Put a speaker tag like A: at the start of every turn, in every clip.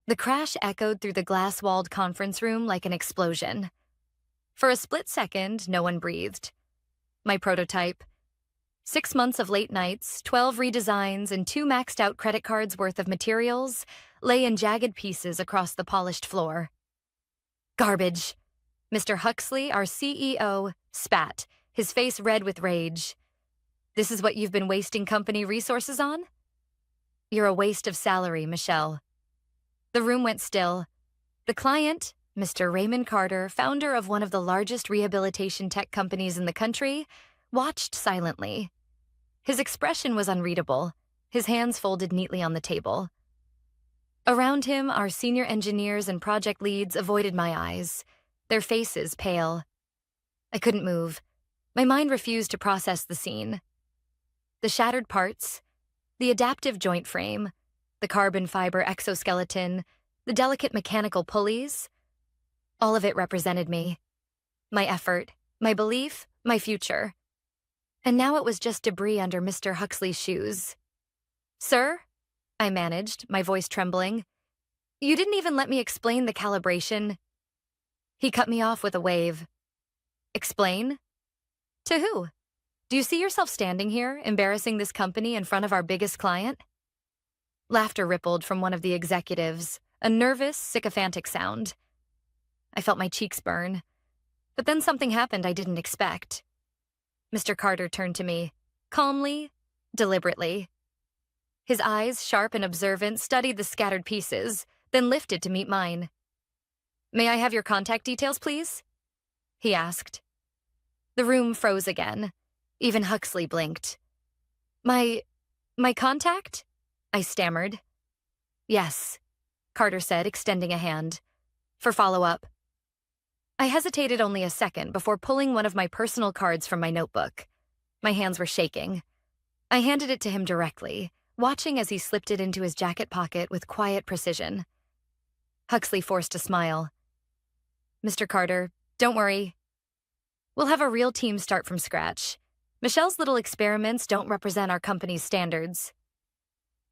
A: The crash echoed through the glass-walled conference room like an explosion. For a split second, no one breathed. My prototype, 6 months of late nights, 12 redesigns, and 2 maxed-out credit cards worth of materials lay in jagged pieces across the polished floor. Garbage. Mr. Huxley, our CEO, spat, his face red with rage. This is what you've been wasting company resources on? You're a waste of salary, Michelle. The room went still. The client, Mr. Raymond Carter, founder of one of the largest rehabilitation tech companies in the country, watched silently. His expression was unreadable, his hands folded neatly on the table. Around him, our senior engineers and project leads avoided my eyes, their faces pale. I couldn't move. My mind refused to process the scene. The shattered parts, the adaptive joint frame, the carbon fiber exoskeleton, the delicate mechanical pulleys, all of it represented me. My effort, my belief, my future. And now it was just debris under Mr. Huxley's shoes. Sir? I managed, my voice trembling. You didn't even let me explain the calibration. He cut me off with a wave. Explain? To who? Do you see yourself standing here, embarrassing this company in front of our biggest client? Laughter rippled from one of the executives, a nervous, sycophantic sound. I felt my cheeks burn. But then something happened I didn't expect. Mr. Carter turned to me, calmly, deliberately. His eyes, sharp and observant, studied the scattered pieces, then lifted to meet mine. May I have your contact details, please? He asked. The room froze again. Even Huxley blinked. My contact? I stammered. Yes, Carter said, extending a hand. For follow-up. I hesitated only a second before pulling one of my personal cards from my notebook. My hands were shaking. I handed it to him directly, watching as he slipped it into his jacket pocket with quiet precision. Huxley forced a smile. Mr. Carter, don't worry. We'll have a real team start from scratch. Michelle's little experiments don't represent our company's standards.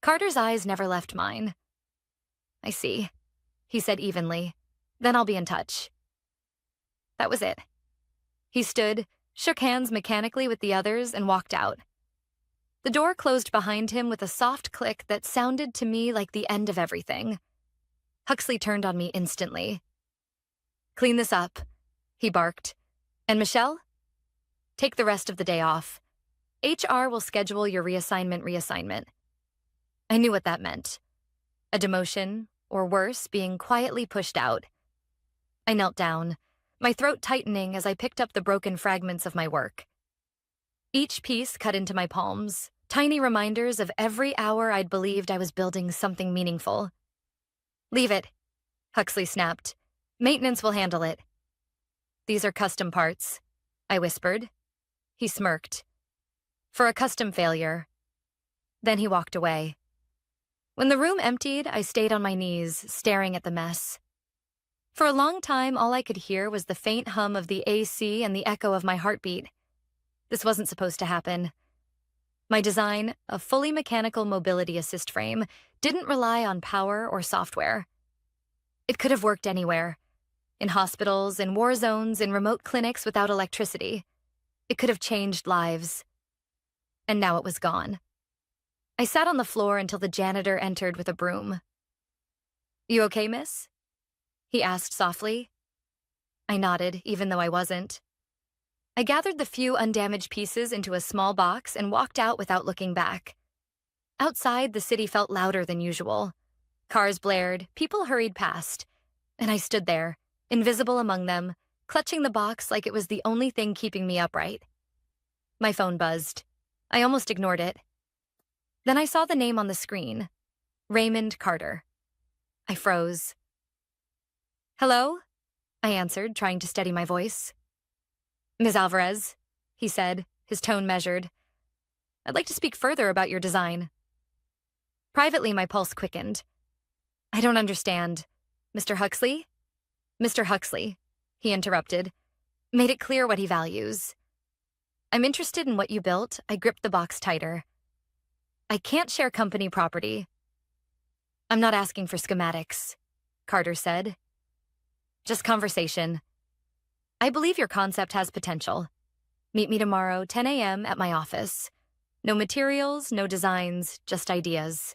A: Carter's eyes never left mine. I see, he said evenly. Then I'll be in touch. That was it. He stood, shook hands mechanically with the others, and walked out. The door closed behind him with a soft click that sounded to me like the end of everything. Huxley turned on me instantly. Clean this up, he barked. And Michelle? Take the rest of the day off. HR will schedule your reassignment. I knew what that meant. A demotion, or worse, being quietly pushed out. I knelt down, my throat tightening as I picked up the broken fragments of my work. Each piece cut into my palms, tiny reminders of every hour I'd believed I was building something meaningful. Leave it, Huxley snapped. Maintenance will handle it. These are custom parts, I whispered. He smirked. For a custom failure. Then he walked away. When the room emptied, I stayed on my knees, staring at the mess. For a long time, all I could hear was the faint hum of the AC and the echo of my heartbeat. This wasn't supposed to happen. My design, a fully mechanical mobility assist frame, didn't rely on power or software. It could have worked anywhere. In hospitals, in war zones, in remote clinics without electricity. It could have changed lives. And now it was gone. I sat on the floor until the janitor entered with a broom. You okay, miss? He asked softly. I nodded, even though I wasn't. I gathered the few undamaged pieces into a small box and walked out without looking back. Outside, the city felt louder than usual. Cars blared, people hurried past, and I stood there, invisible among them, clutching the box like it was the only thing keeping me upright. My phone buzzed. I almost ignored it. Then I saw the name on the screen. Raymond Carter. I froze. Hello? I answered, trying to steady my voice. Ms. Alvarez, he said, his tone measured. I'd like to speak further about your design. Privately, my pulse quickened. I don't understand. Mr. Huxley? Mr. Huxley, he interrupted, made it clear what he values. I'm interested in what you built. I gripped the box tighter. I can't share company property. I'm not asking for schematics, Carter said. Just conversation. I believe your concept has potential. Meet me tomorrow, 10 a.m. at my office. No materials, no designs, just ideas.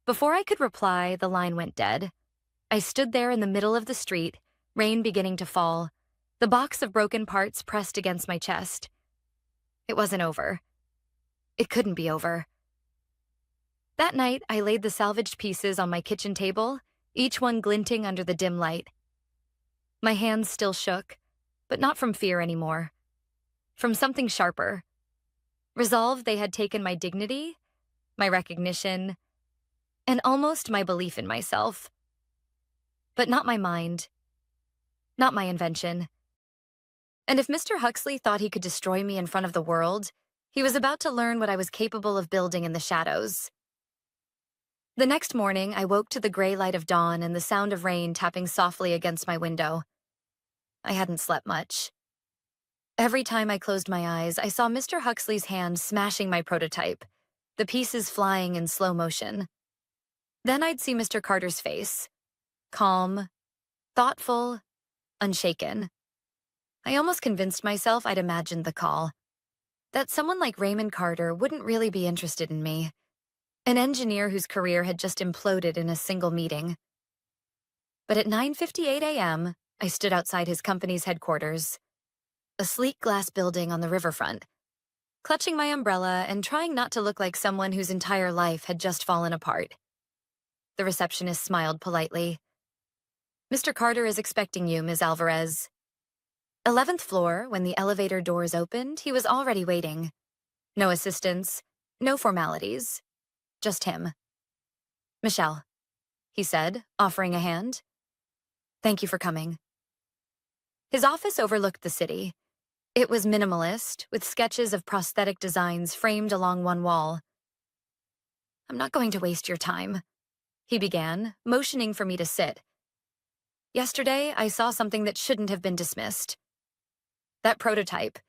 A: Before I could reply, the line went dead. I stood there in the middle of the street, rain beginning to fall, the box of broken parts pressed against my chest. It wasn't over. It couldn't be over. That night, I laid the salvaged pieces on my kitchen table, each one glinting under the dim light. My hands still shook, but not from fear anymore. From something sharper. Resolve they had taken my dignity, my recognition, and almost my belief in myself. But not my mind. Not my invention. And if Mr. Huxley thought he could destroy me in front of the world, he was about to learn what I was capable of building in the shadows. The next morning, I woke to the gray light of dawn and the sound of rain tapping softly against my window. I hadn't slept much. Every time I closed my eyes, I saw Mr. Huxley's hand smashing my prototype, the pieces flying in slow motion. Then I'd see Mr. Carter's face, calm, thoughtful, unshaken. I almost convinced myself I'd imagined the call, that someone like Raymond Carter wouldn't really be interested in me, an engineer whose career had just imploded in a single meeting. But at 9:58 a.m., I stood outside his company's headquarters, a sleek glass building on the riverfront, clutching my umbrella and trying not to look like someone whose entire life had just fallen apart. The receptionist smiled politely. "Mr. Carter is expecting you, Ms. Alvarez." 11th floor, when the elevator doors opened, he was already waiting. No assistants, no formalities, just him. "Michelle," he said, offering a hand. "Thank you for coming." His office overlooked the city. It was minimalist, with sketches of prosthetic designs framed along one wall. "I'm not going to waste your time," he began, motioning for me to sit. "Yesterday, I saw something that shouldn't have been dismissed. That prototype.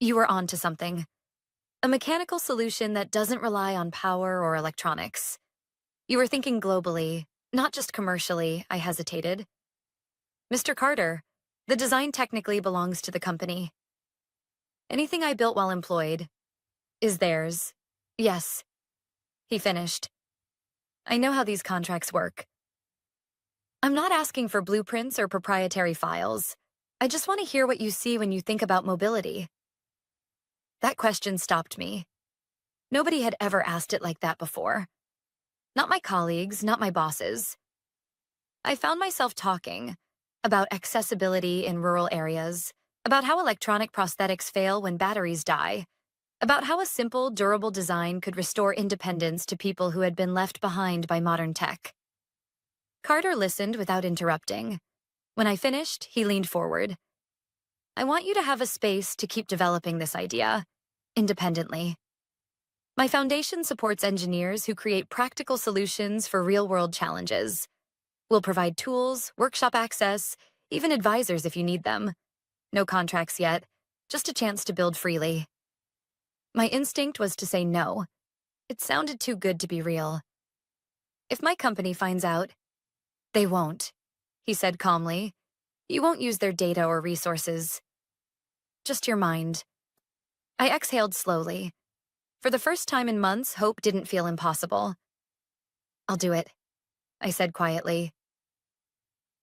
A: You were onto something. A mechanical solution that doesn't rely on power or electronics. You were thinking globally, not just commercially," I hesitated. "Mr. Carter, the design technically belongs to the company. Anything I built while employed is theirs. Yes," he finished. "I know how these contracts work. I'm not asking for blueprints or proprietary files. I just want to hear what you see when you think about mobility." That question stopped me. Nobody had ever asked it like that before. Not my colleagues, not my bosses. I found myself talking about accessibility in rural areas, about how electronic prosthetics fail when batteries die, about how a simple, durable design could restore independence to people who had been left behind by modern tech. Carter listened without interrupting. When I finished, he leaned forward. "I want you to have a space to keep developing this idea, independently. My foundation supports engineers who create practical solutions for real-world challenges. We'll provide tools, workshop access, even advisors if you need them. No contracts yet, just a chance to build freely." My instinct was to say no. It sounded too good to be real. "If my company finds out, they won't," he said calmly. "You won't use their data or resources. Just your mind." I exhaled slowly. For the first time in months, hope didn't feel impossible. "I'll do it," I said quietly.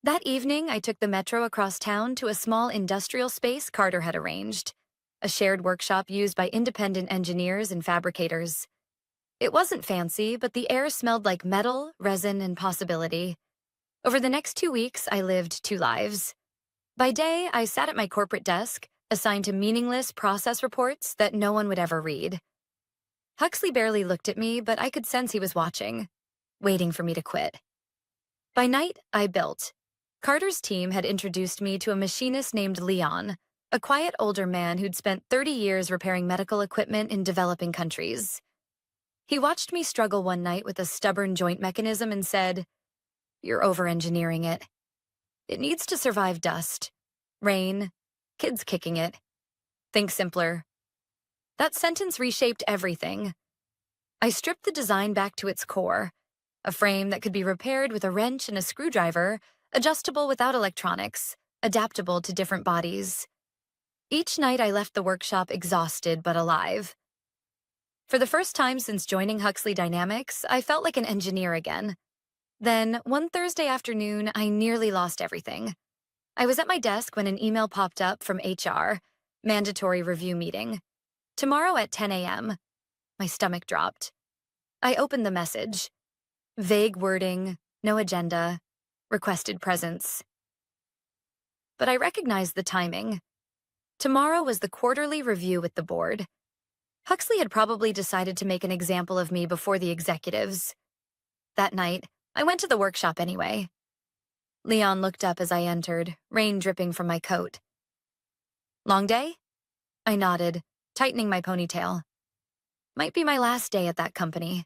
A: That evening, I took the metro across town to a small industrial space Carter had arranged, a shared workshop used by independent engineers and fabricators. It wasn't fancy, but the air smelled like metal, resin, and possibility. Over the next 2 weeks, I lived 2 lives. By day, I sat at my corporate desk, assigned to meaningless process reports that no one would ever read. Huxley barely looked at me, but I could sense he was watching, waiting for me to quit. By night, I built. Carter's team had introduced me to a machinist named Leon, a quiet older man who'd spent 30 years repairing medical equipment in developing countries. He watched me struggle one night with a stubborn joint mechanism and said, "You're over-engineering it. It needs to survive dust, rain, kids kicking it. Think simpler." That sentence reshaped everything. I stripped the design back to its core, A frame that could be repaired with a wrench and a screwdriver, adjustable without electronics, adaptable to different bodies. Each night I left the workshop exhausted but alive. For the first time since joining Huxley Dynamics, I felt like an engineer again. Then, one Thursday afternoon, I nearly lost everything. I was at my desk when an email popped up from HR, mandatory review meeting. Tomorrow at 10 a.m. My stomach dropped. I opened the message. Vague wording, no agenda, requested presence. But I recognized the timing. Tomorrow was the quarterly review with the board. Huxley had probably decided to make an example of me before the executives. That night, I went to the workshop anyway. Leon looked up as I entered, rain dripping from my coat. Long day? I nodded, tightening my ponytail. Might be my last day at that company.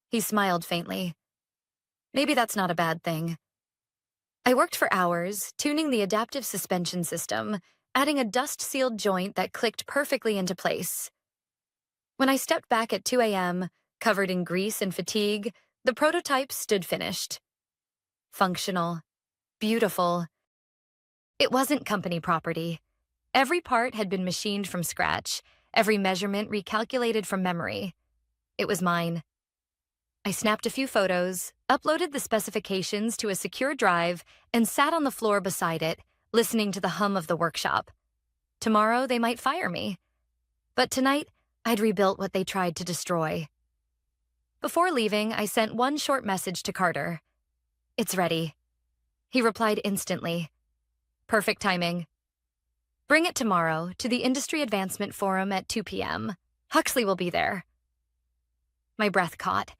A: He smiled faintly. Maybe that's not a bad thing. I worked for hours, tuning the adaptive suspension system, adding a dust-sealed joint that clicked perfectly into place. When I stepped back at 2 a.m., covered in grease and fatigue, the prototype stood finished. Functional. Beautiful. It wasn't company property. Every part had been machined from scratch, every measurement recalculated from memory. It was mine. I snapped a few photos, uploaded the specifications to a secure drive, and sat on the floor beside it, listening to the hum of the workshop. Tomorrow, they might fire me. But tonight, I'd rebuilt what they tried to destroy. Before leaving, I sent one short message to Carter. It's ready. He replied instantly. Perfect timing. Bring it tomorrow to the Industry Advancement Forum at 2 p.m. Huxley will be there. My breath caught.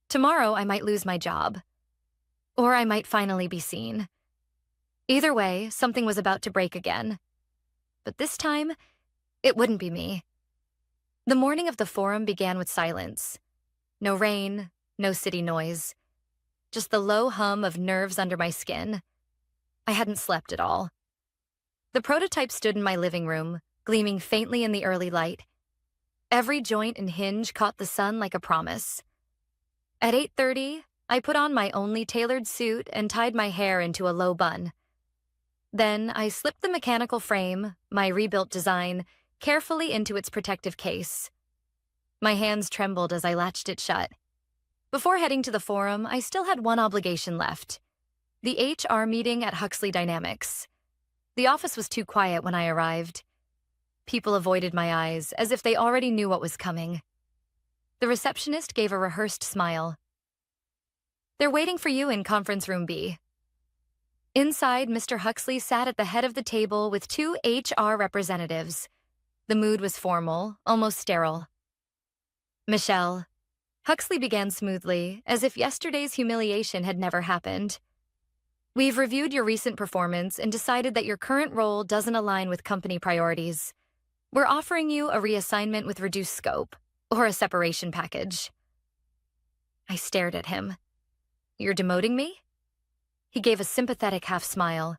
A: Tomorrow, I might lose my job. Or I might finally be seen. Either way, something was about to break again. But this time, it wouldn't be me. The morning of the forum began with silence. No rain, no city noise. Just the low hum of nerves under my skin. I hadn't slept at all. The prototype stood in my living room, gleaming faintly in the early light. Every joint and hinge caught the sun like a promise. At 8:30, I put on my only tailored suit and tied my hair into a low bun. Then I slipped the mechanical frame, my rebuilt design, carefully into its protective case. My hands trembled as I latched it shut. Before heading to the forum, I still had one obligation left. The HR meeting at Huxley Dynamics. The office was too quiet when I arrived. People avoided my eyes, as if they already knew what was coming. The receptionist gave a rehearsed smile. They're waiting for you in conference room B. Inside, Mr. Huxley sat at the head of the table with 2 HR representatives. The mood was formal, almost sterile. Michelle. Huxley began smoothly, as if yesterday's humiliation had never happened. We've reviewed your recent performance and decided that your current role doesn't align with company priorities. We're offering you a reassignment with reduced scope, or a separation package. I stared at him. You're demoting me? He gave a sympathetic half smile.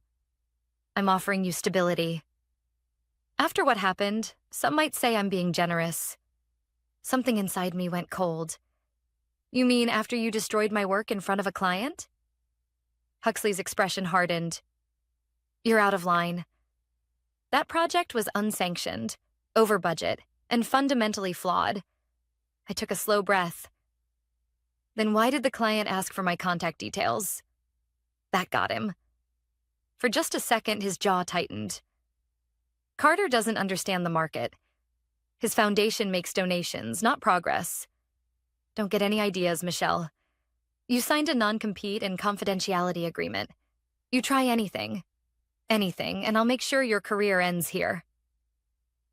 A: I'm offering you stability. After what happened, some might say I'm being generous. Something inside me went cold. You mean after you destroyed my work in front of a client? Huxley's expression hardened. You're out of line. That project was unsanctioned, over budget, and fundamentally flawed. I took a slow breath. Then why did the client ask for my contact details? That got him. For just a second, his jaw tightened. Carter doesn't understand the market. His foundation makes donations, not progress. Don't get any ideas, Michelle. You signed a non-compete and confidentiality agreement. You try anything, and I'll make sure your career ends here.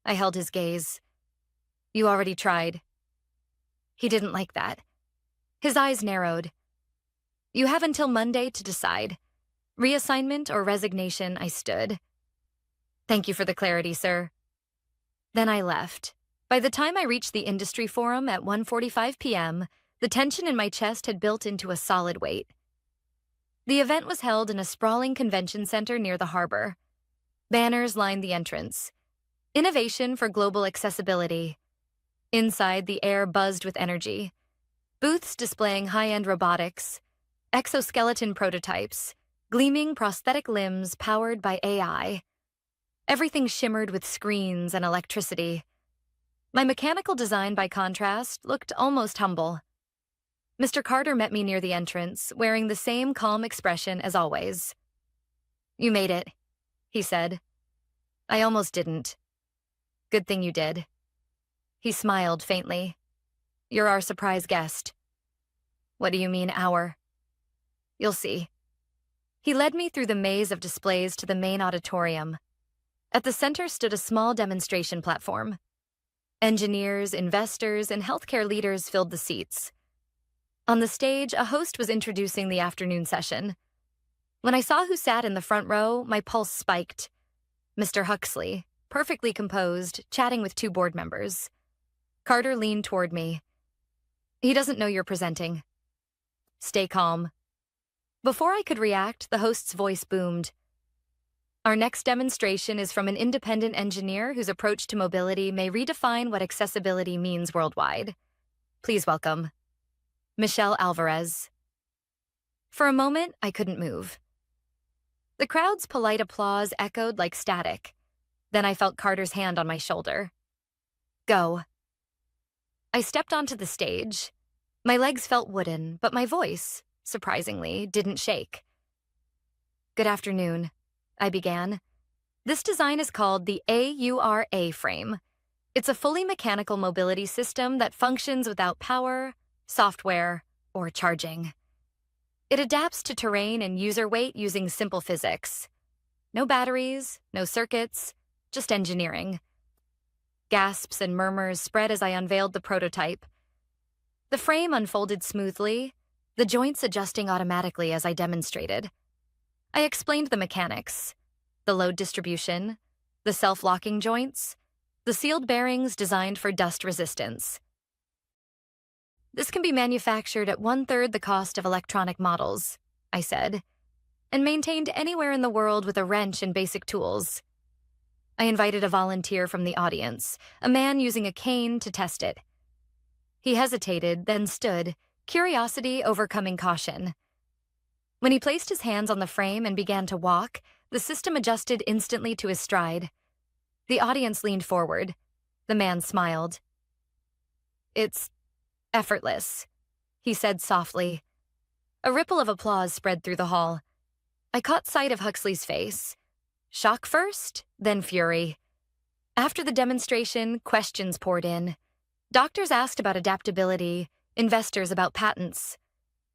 A: I held his gaze. You already tried. He didn't like that. His eyes narrowed. You have until Monday to decide. Reassignment or resignation, I stood. Thank you for the clarity, sir. Then I left. By the time I reached the industry forum at 1:45 p.m., the tension in my chest had built into a solid weight. The event was held in a sprawling convention center near the harbor. Banners lined the entrance. Innovation for global accessibility. Inside, the air buzzed with energy. Booths displaying high-end robotics, exoskeleton prototypes, gleaming prosthetic limbs powered by AI. Everything shimmered with screens and electricity. My mechanical design, by contrast, looked almost humble. Mr. Carter met me near the entrance, wearing the same calm expression as always. "You made it," he said. "I almost didn't. Good thing you did." He smiled faintly. "You're our surprise guest." "What do you mean, our?" "You'll see." He led me through the maze of displays to the main auditorium. At the center stood a small demonstration platform. Engineers, investors, and healthcare leaders filled the seats. On the stage, a host was introducing the afternoon session. When I saw who sat in the front row, my pulse spiked. Mr. Huxley, perfectly composed, chatting with two board members. Carter leaned toward me. "He doesn't know you're presenting. Stay calm." Before I could react, the host's voice boomed. "Our next demonstration is from an independent engineer whose approach to mobility may redefine what accessibility means worldwide. Please welcome Michelle Alvarez." For a moment, I couldn't move. The crowd's polite applause echoed like static. Then I felt Carter's hand on my shoulder. "Go." I stepped onto the stage. My legs felt wooden, but my voice, surprisingly, didn't shake. "Good afternoon," I began. "This design is called the AURA frame. It's a fully mechanical mobility system that functions without power, software, or charging. It adapts to terrain and user weight using simple physics. No batteries, no circuits, just engineering." Gasps and murmurs spread as I unveiled the prototype. The frame unfolded smoothly, the joints adjusting automatically as I demonstrated. I explained the mechanics, the load distribution, the self-locking joints, the sealed bearings designed for dust resistance. "This can be manufactured at 1/3 the cost of electronic models," I said, "and maintained anywhere in the world with a wrench and basic tools." I invited a volunteer from the audience, a man using a cane, to test it. He hesitated, then stood, curiosity overcoming caution. When he placed his hands on the frame and began to walk, the system adjusted instantly to his stride. The audience leaned forward. The man smiled. "It's effortless," he said softly. A ripple of applause spread through the hall. I caught sight of Huxley's face. Shock first, then fury. After the demonstration, questions poured in. Doctors asked about adaptability, investors about patents.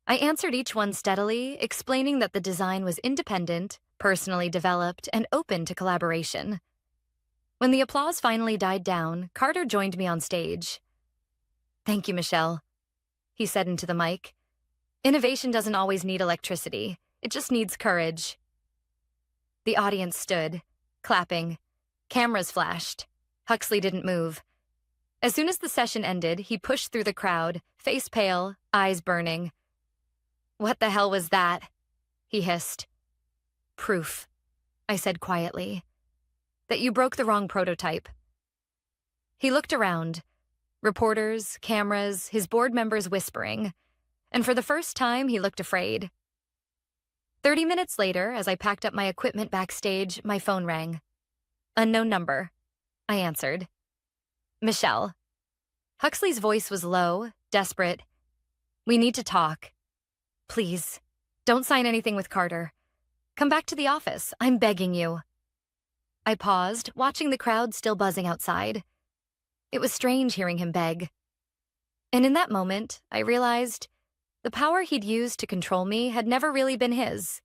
A: I answered each one steadily, explaining that the design was independent, personally developed, and open to collaboration. When the applause finally died down, Carter joined me on stage. "Thank you, Michelle," he said into the mic. "Innovation doesn't always need electricity. It just needs courage." The audience stood, clapping. Cameras flashed. Huxley didn't move. As soon as the session ended, he pushed through the crowd, face pale, eyes burning. "What the hell was that?" he hissed. "Proof," I said quietly, "that you broke the wrong prototype." He looked around. Reporters, cameras, his board members whispering. And for the first time, he looked afraid. 30 minutes later, as I packed up my equipment backstage, my phone rang. "Unknown number," I answered. "Michelle." Huxley's voice was low, desperate. "We need to talk. Please, don't sign anything with Carter. Come back to the office. I'm begging you." I paused, watching the crowd still buzzing outside. It was strange hearing him beg. And in that moment, I realized the power he'd used to control me had never really been his.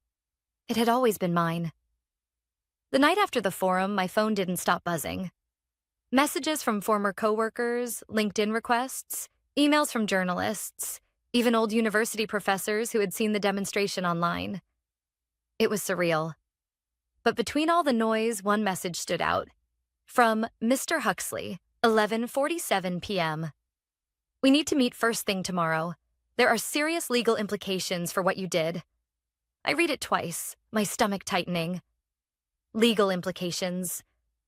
A: It had always been mine. The night after the forum, my phone didn't stop buzzing. Messages from former coworkers, LinkedIn requests, emails from journalists, even old university professors who had seen the demonstration online. It was surreal. But between all the noise, one message stood out. From Mr. Huxley, 11:47 p.m. "We need to meet first thing tomorrow. There are serious legal implications for what you did." I read it twice, my stomach tightening. Legal implications.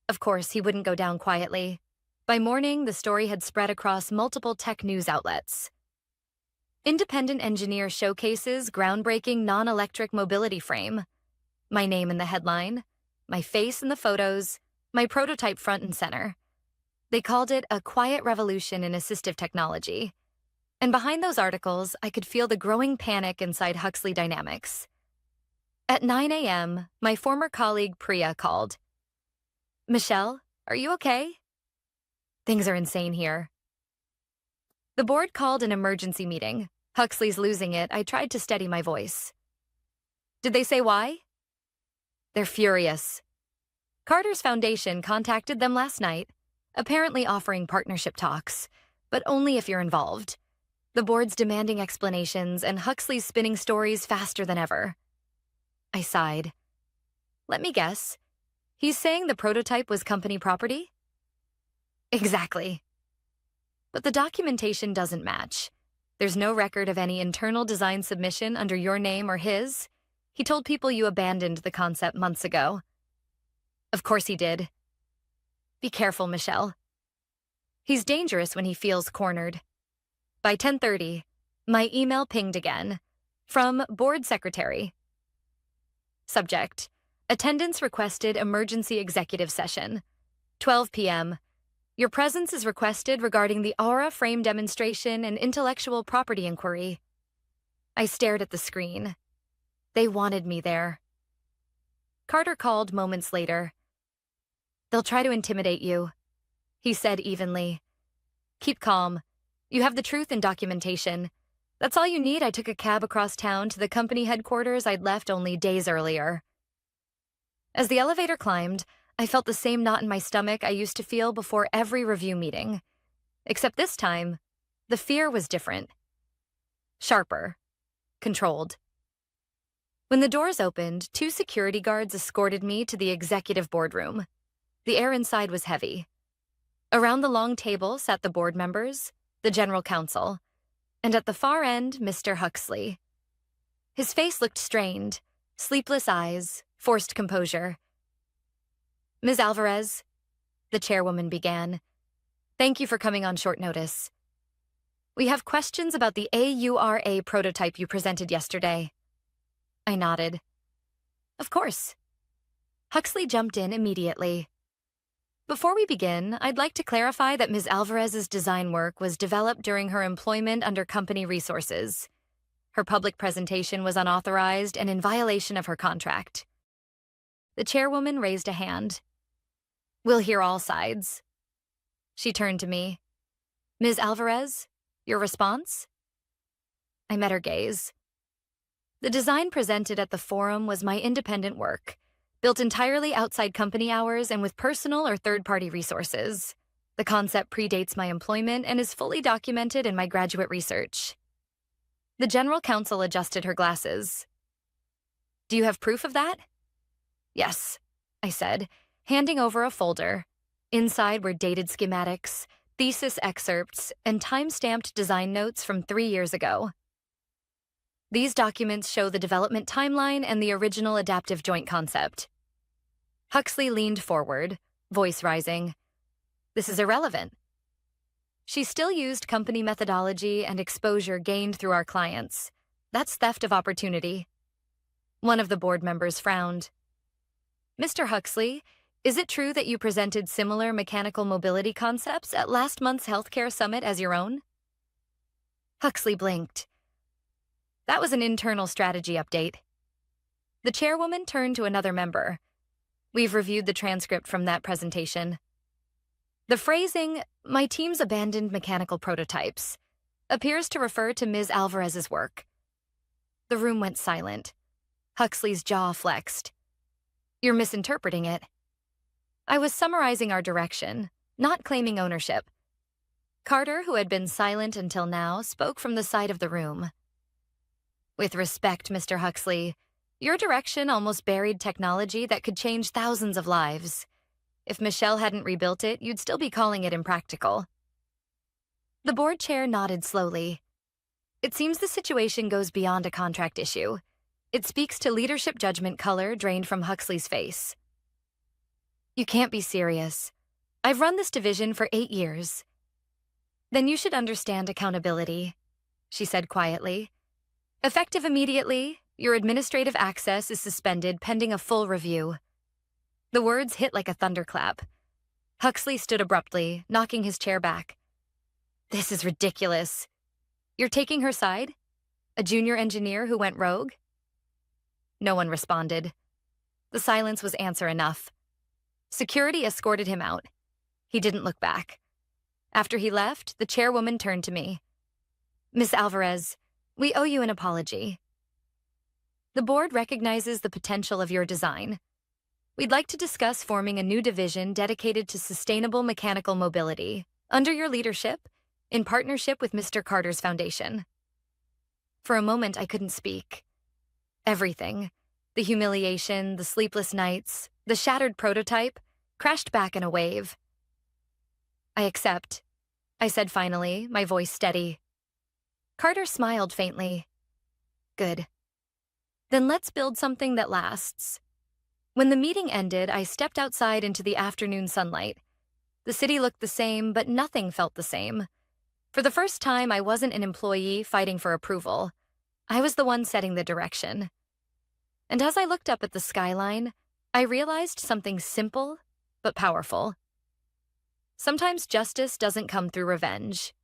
A: Of course, he wouldn't go down quietly. By morning, the story had spread across multiple tech news outlets. Independent engineer showcases groundbreaking non-electric mobility frame. My name in the headline, my face in the photos, my prototype front and center. They called it a quiet revolution in assistive technology. And behind those articles, I could feel the growing panic inside Huxley Dynamics. At 9 a.m., my former colleague Priya called. "Michelle, are you okay?" "Things are insane here." The board called an emergency meeting. Huxley's losing it. I tried to steady my voice. "Did they say why?" "They're furious. Carter's Foundation contacted them last night, apparently offering partnership talks, but only if you're involved. The board's demanding explanations, and Huxley's spinning stories faster than ever." I sighed. "Let me guess. He's saying the prototype was company property?" "Exactly. But the documentation doesn't match. There's no record of any internal design submission under your name or his. He told people you abandoned the concept months ago." "Of course he did." "Be careful, Michelle. He's dangerous when he feels cornered." By 10:30, my email pinged again. From Board Secretary. Subject: Attendance requested emergency executive session. 12 p.m. Your presence is requested regarding the Aura frame demonstration and intellectual property inquiry. I stared at the screen. They wanted me there. Carter called moments later. "They'll try to intimidate you," he said evenly. "Keep calm. You have the truth and documentation. That's all you need." I took a cab across town to the company headquarters I'd left only days earlier. As the elevator climbed, I felt the same knot in my stomach I used to feel before every review meeting. Except this time, the fear was different. Sharper. Controlled. When the doors opened, 2 security guards escorted me to the executive boardroom. The air inside was heavy. Around the long table sat the board members, the general counsel, and at the far end, Mr. Huxley. His face looked strained, sleepless eyes, forced composure. "Ms. Alvarez," the chairwoman began, "thank you for coming on short notice. We have questions about the AURA prototype you presented yesterday." I nodded. "Of course." Huxley jumped in immediately. "Before we begin, I'd like to clarify that Ms. Alvarez's design work was developed during her employment under company resources. Her public presentation was unauthorized and in violation of her contract." The chairwoman raised a hand. "We'll hear all sides." She turned to me. "Ms. Alvarez, your response?" I met her gaze. The design presented at the forum was my independent work, built entirely outside company hours and with personal or third-party resources. The concept predates my employment and is fully documented in my graduate research. The general counsel adjusted her glasses. "Do you have proof of that?" "Yes," I said, handing over a folder. Inside were dated schematics, thesis excerpts, and time-stamped design notes from 3 years ago. These documents show the development timeline and the original adaptive joint concept. Huxley leaned forward, voice rising. "This is irrelevant." She still used company methodology and exposure gained through our clients. That's theft of opportunity. One of the board members frowned. "Mr. Huxley, is it true that you presented similar mechanical mobility concepts at last month's healthcare summit as your own?" Huxley blinked. "That was an internal strategy update." The chairwoman turned to another member. "We've reviewed the transcript from that presentation. The phrasing, 'my team's abandoned mechanical prototypes,' appears to refer to Ms. Alvarez's work." The room went silent. Huxley's jaw flexed. "You're misinterpreting it." I was summarizing our direction, not claiming ownership. Carter, who had been silent until now, spoke from the side of the room. "With respect, Mr. Huxley, your direction almost buried technology that could change thousands of lives. If Michelle hadn't rebuilt it, you'd still be calling it impractical." The board chair nodded slowly. "It seems the situation goes beyond a contract issue. It speaks to leadership judgment color drained from Huxley's face." "You can't be serious. I've run this division for 8 years." "Then you should understand accountability." she said quietly. Effective immediately, your administrative access is suspended pending a full review. The words hit like a thunderclap. Huxley stood abruptly, knocking his chair back. This is ridiculous. You're taking her side? A junior engineer who went rogue? No one responded. The silence was answer enough. Security escorted him out. He didn't look back. After he left, the chairwoman turned to me. Miss Alvarez, we owe you an apology. The board recognizes the potential of your design. We'd like to discuss forming a new division dedicated to sustainable mechanical mobility, under your leadership, in partnership with Mr. Carter's foundation. For a moment, I couldn't speak. Everything, the humiliation, the sleepless nights, the shattered prototype, crashed back in a wave. I accept, I said finally, my voice steady. Carter smiled faintly. Good. Then let's build something that lasts. When the meeting ended, I stepped outside into the afternoon sunlight. The city looked the same, but nothing felt the same. For the first time, I wasn't an employee fighting for approval. I was the one setting the direction. And as I looked up at the skyline, I realized something simple but powerful. Sometimes justice doesn't come through revenge.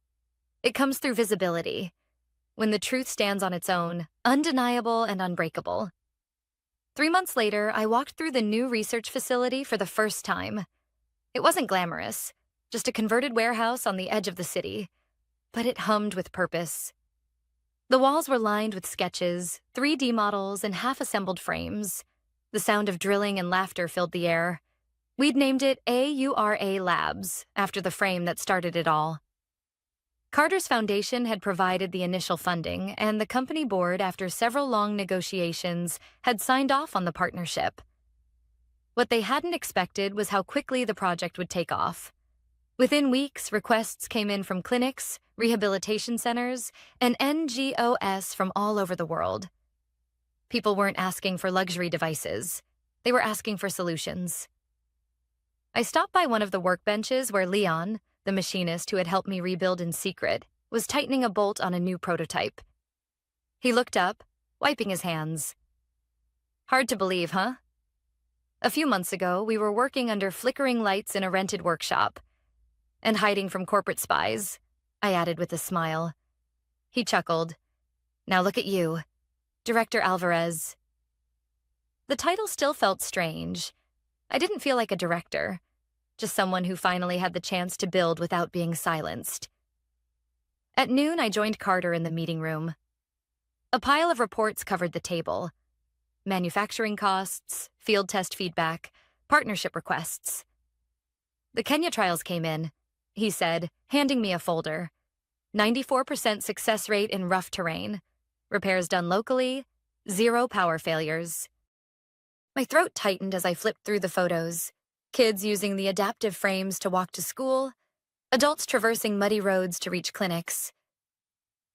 A: It comes through visibility, when the truth stands on its own, undeniable and unbreakable. 3 months later, I walked through the new research facility for the first time. It wasn't glamorous, just a converted warehouse on the edge of the city, but it hummed with purpose. The walls were lined with sketches, 3D models, and half-assembled frames. The sound of drilling and laughter filled the air. We'd named it AURA Labs, after the frame that started it all. Carter's foundation had provided the initial funding, and the company board, after several long negotiations, had signed off on the partnership. What they hadn't expected was how quickly the project would take off. Within weeks, requests came in from clinics, rehabilitation centers, and NGOs from all over the world. People weren't asking for luxury devices. They were asking for solutions. I stopped by one of the workbenches where Leon, the machinist who had helped me rebuild in secret, was tightening a bolt on a new prototype. He looked up, wiping his hands. Hard to believe, huh? A few months ago, we were working under flickering lights in a rented workshop. And hiding from corporate spies, I added with a smile. He chuckled. Now look at you, Director Alvarez. The title still felt strange. I didn't feel like a director. Just someone who finally had the chance to build without being silenced. At noon, I joined Carter in the meeting room. A pile of reports covered the table. Manufacturing costs, field test feedback, partnership requests. The Kenya trials came in, he said, handing me a folder. 94% success rate in rough terrain. Repairs done locally, 0 power failures. My throat tightened as I flipped through the photos. Kids using the adaptive frames to walk to school, adults traversing muddy roads to reach clinics.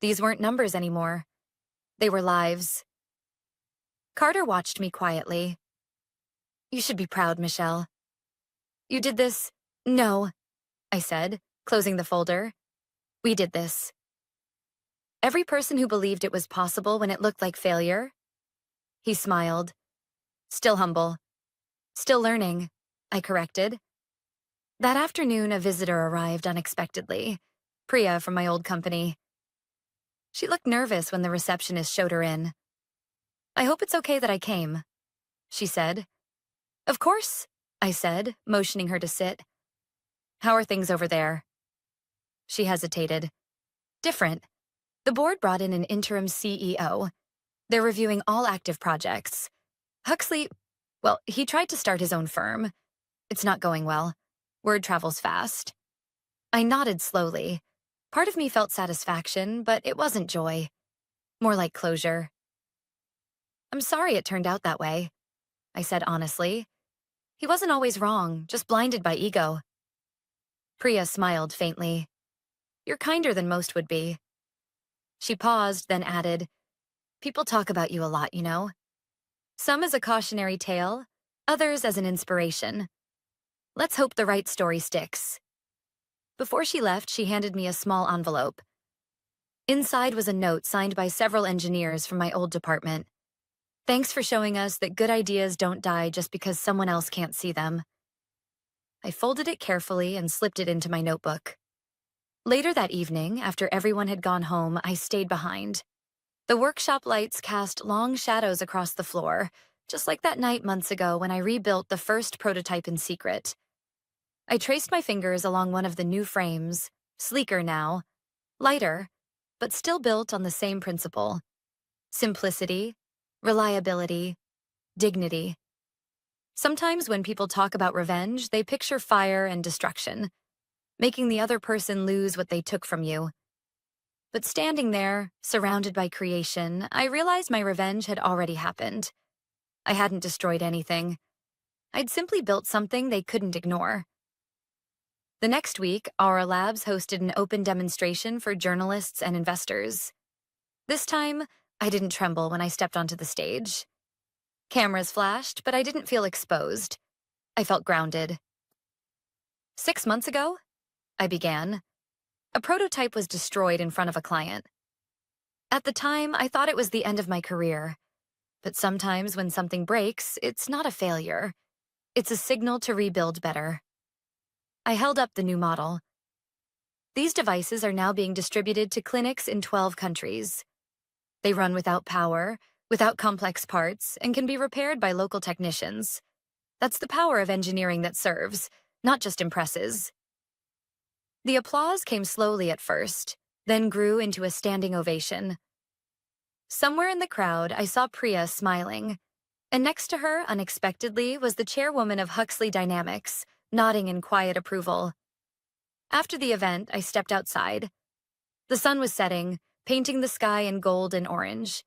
A: These weren't numbers anymore. They were lives. Carter watched me quietly. You should be proud, Michelle. You did this? No, I said, closing the folder. We did this. Every person who believed it was possible when it looked like failure. He smiled. Still humble. Still learning. I corrected. That afternoon, a visitor arrived unexpectedly, Priya from my old company. She looked nervous when the receptionist showed her in. I hope it's okay that I came, she said. Of course, I said, motioning her to sit. How are things over there? She hesitated. Different. The board brought in an interim CEO. They're reviewing all active projects. Huxley, well, he tried to start his own firm. It's not going well. Word travels fast. I nodded slowly. Part of me felt satisfaction, but it wasn't joy. More like closure. I'm sorry it turned out that way, I said honestly. He wasn't always wrong, just blinded by ego. Priya smiled faintly. You're kinder than most would be. She paused, then added, People talk about you a lot, you know. Some as a cautionary tale, others as an inspiration. Let's hope the right story sticks. Before she left, she handed me a small envelope. Inside was a note signed by several engineers from my old department. Thanks for showing us that good ideas don't die just because someone else can't see them. I folded it carefully and slipped it into my notebook. Later that evening, after everyone had gone home, I stayed behind. The workshop lights cast long shadows across the floor, just like that night months ago when I rebuilt the first prototype in secret. I traced my fingers along one of the new frames, sleeker now, lighter, but still built on the same principle: simplicity, reliability, dignity. Sometimes when people talk about revenge, they picture fire and destruction, making the other person lose what they took from you. But standing there, surrounded by creation, I realized my revenge had already happened. I hadn't destroyed anything. I'd simply built something they couldn't ignore. The next week, our labs hosted an open demonstration for journalists and investors. This time, I didn't tremble when I stepped onto the stage. Cameras flashed, but I didn't feel exposed. I felt grounded. 6 months ago, I began. A prototype was destroyed in front of a client. At the time, I thought it was the end of my career. But sometimes when something breaks, it's not a failure. It's a signal to rebuild better. I held up the new model. These devices are now being distributed to clinics in 12 countries. They run without power, without complex parts, and can be repaired by local technicians. That's the power of engineering that serves, not just impresses. The applause came slowly at first, then grew into a standing ovation. Somewhere in the crowd, I saw Priya smiling, and next to her, unexpectedly, was the chairwoman of Huxley Dynamics, nodding in quiet approval. After the event, I stepped outside. The sun was setting, painting the sky in gold and orange.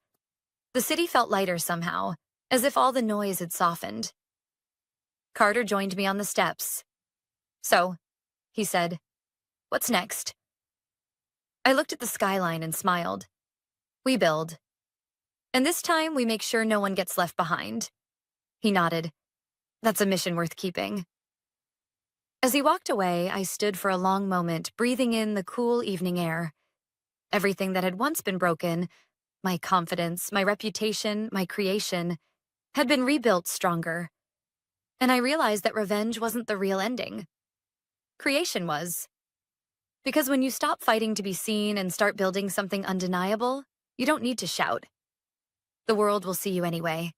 A: The city felt lighter somehow, as if all the noise had softened. Carter joined me on the steps. "So," he said, "what's next?" I looked at the skyline and smiled. "We build. And this time we make sure no one gets left behind." He nodded. "That's a mission worth keeping." As he walked away, I stood for a long moment, breathing in the cool evening air. Everything that had once been broken, my confidence, my reputation, my creation, had been rebuilt stronger. And I realized that revenge wasn't the real ending. Creation was. Because when you stop fighting to be seen and start building something undeniable, you don't need to shout. The world will see you anyway.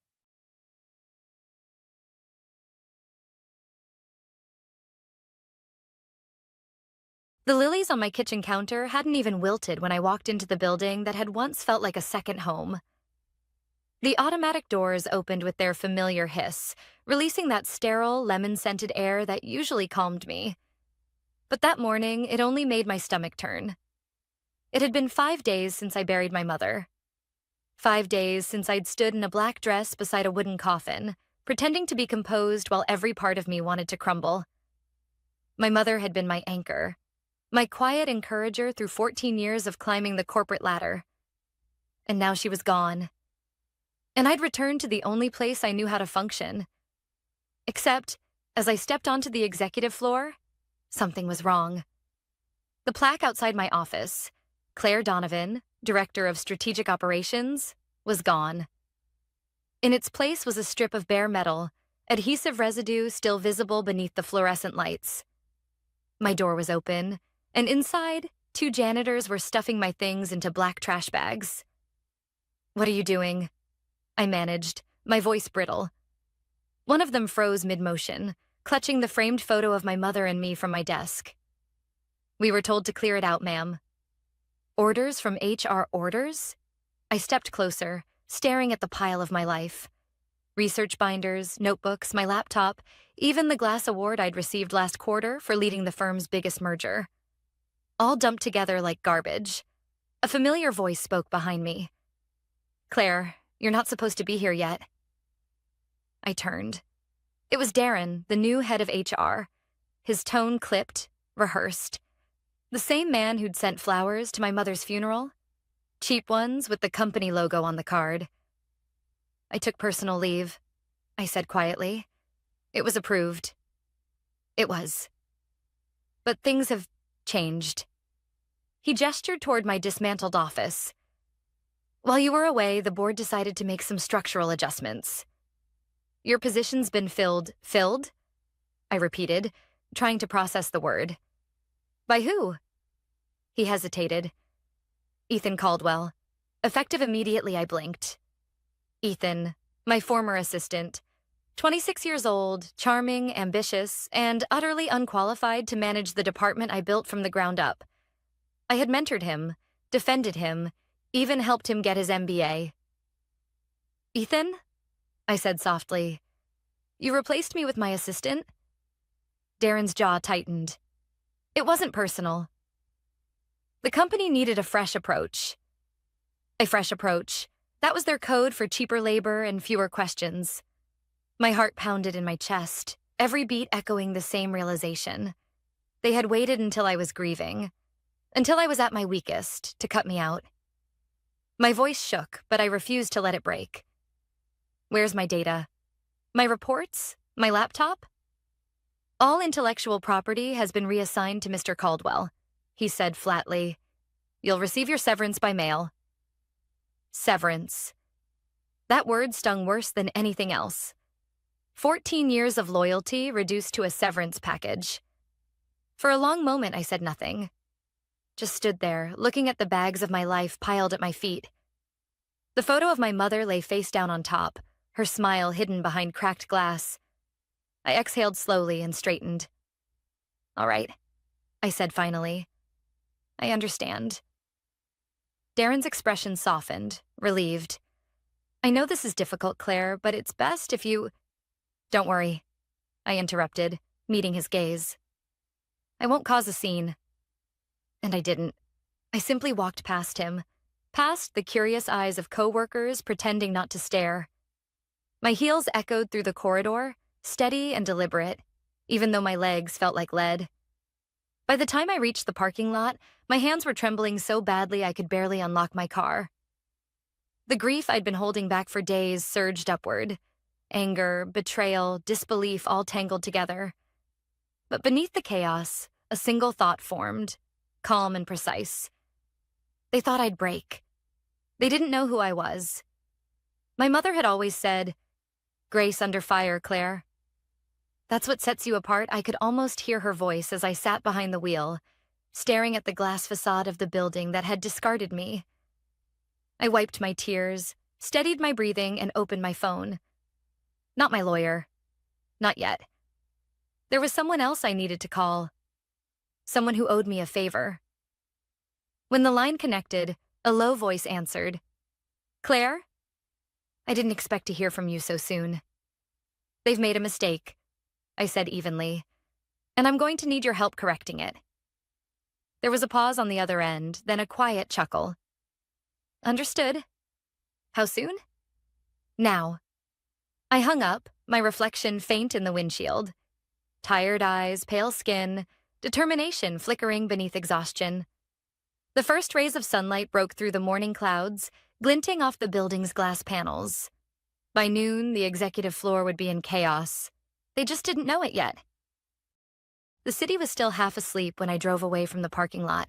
A: The lilies on my kitchen counter hadn't even wilted when I walked into the building that had once felt like a second home. The automatic doors opened with their familiar hiss, releasing that sterile, lemon-scented air that usually calmed me. But that morning, it only made my stomach turn. It had been 5 days since I buried my mother. 5 days since I'd stood in a black dress beside a wooden coffin, pretending to be composed while every part of me wanted to crumble. My mother had been my anchor, my quiet encourager through 14 years of climbing the corporate ladder. And now she was gone. And I'd returned to the only place I knew how to function. Except, as I stepped onto the executive floor, something was wrong. The plaque outside my office, Claire Donovan, Director of Strategic Operations, was gone. In its place was a strip of bare metal, adhesive residue still visible beneath the fluorescent lights. My door was open, and inside, 2 janitors were stuffing my things into black trash bags. "What are you doing?" I managed, my voice brittle. One of them froze mid-motion, clutching the framed photo of my mother and me from my desk. "We were told to clear it out, ma'am." Orders from HR orders? I stepped closer, staring at the pile of my life. Research binders, notebooks, my laptop, even the glass award I'd received last quarter for leading the firm's biggest merger. All dumped together like garbage. A familiar voice spoke behind me. "Claire, you're not supposed to be here yet." I turned. It was Darren, the new head of HR. His tone clipped, rehearsed. The same man who'd sent flowers to my mother's funeral. Cheap ones with the company logo on the card. "I took personal leave," I said quietly. "It was approved." It was. But things have changed. He gestured toward my dismantled office. While you were away, the board decided to make some structural adjustments. Your position's been filled. Filled? I repeated, trying to process the word. By who? He hesitated. Ethan Caldwell. Effective immediately, I blinked. Ethan, my former assistant. 26 years old, charming, ambitious, and utterly unqualified to manage the department I built from the ground up. I had mentored him, defended him, even helped him get his MBA. Ethan? I said softly. You replaced me with my assistant? Darren's jaw tightened. It wasn't personal. The company needed a fresh approach. A fresh approach. That was their code for cheaper labor and fewer questions. My heart pounded in my chest, every beat echoing the same realization. They had waited until I was grieving, until I was at my weakest, to cut me out. My voice shook, but I refused to let it break. Where's my data? My reports? My laptop? All intellectual property has been reassigned to Mr. Caldwell, he said flatly. You'll receive your severance by mail. Severance. That word stung worse than anything else. 14 years of loyalty reduced to a severance package. For a long moment, I said nothing. Just stood there, looking at the bags of my life piled at my feet. The photo of my mother lay face down on top, her smile hidden behind cracked glass. I exhaled slowly and straightened. All right, I said finally. I understand. Darren's expression softened, relieved. I know this is difficult, Claire, but it's best if you... Don't worry, I interrupted, meeting his gaze. I won't cause a scene. And I didn't. I simply walked past him, past the curious eyes of coworkers pretending not to stare. My heels echoed through the corridor, steady and deliberate, even though my legs felt like lead. By the time I reached the parking lot, my hands were trembling so badly I could barely unlock my car. The grief I'd been holding back for days surged upward. Anger, betrayal, disbelief all tangled together. But beneath the chaos, a single thought formed, calm and precise. They thought I'd break. They didn't know who I was. My mother had always said, "Grace under fire, Claire." That's what sets you apart. I could almost hear her voice as I sat behind the wheel, staring at the glass facade of the building that had discarded me. I wiped my tears, steadied my breathing, and opened my phone. Not my lawyer. Not yet. There was someone else I needed to call. Someone who owed me a favor. When the line connected, a low voice answered. Claire? I didn't expect to hear from you so soon. They've made a mistake, I said evenly, and I'm going to need your help correcting it. There was a pause on the other end, then a quiet chuckle. Understood. How soon? Now. I hung up, my reflection faint in the windshield. Tired eyes, pale skin, determination flickering beneath exhaustion. The first rays of sunlight broke through the morning clouds, glinting off the building's glass panels. By noon, the executive floor would be in chaos. They just didn't know it yet. The city was still half asleep when I drove away from the parking lot.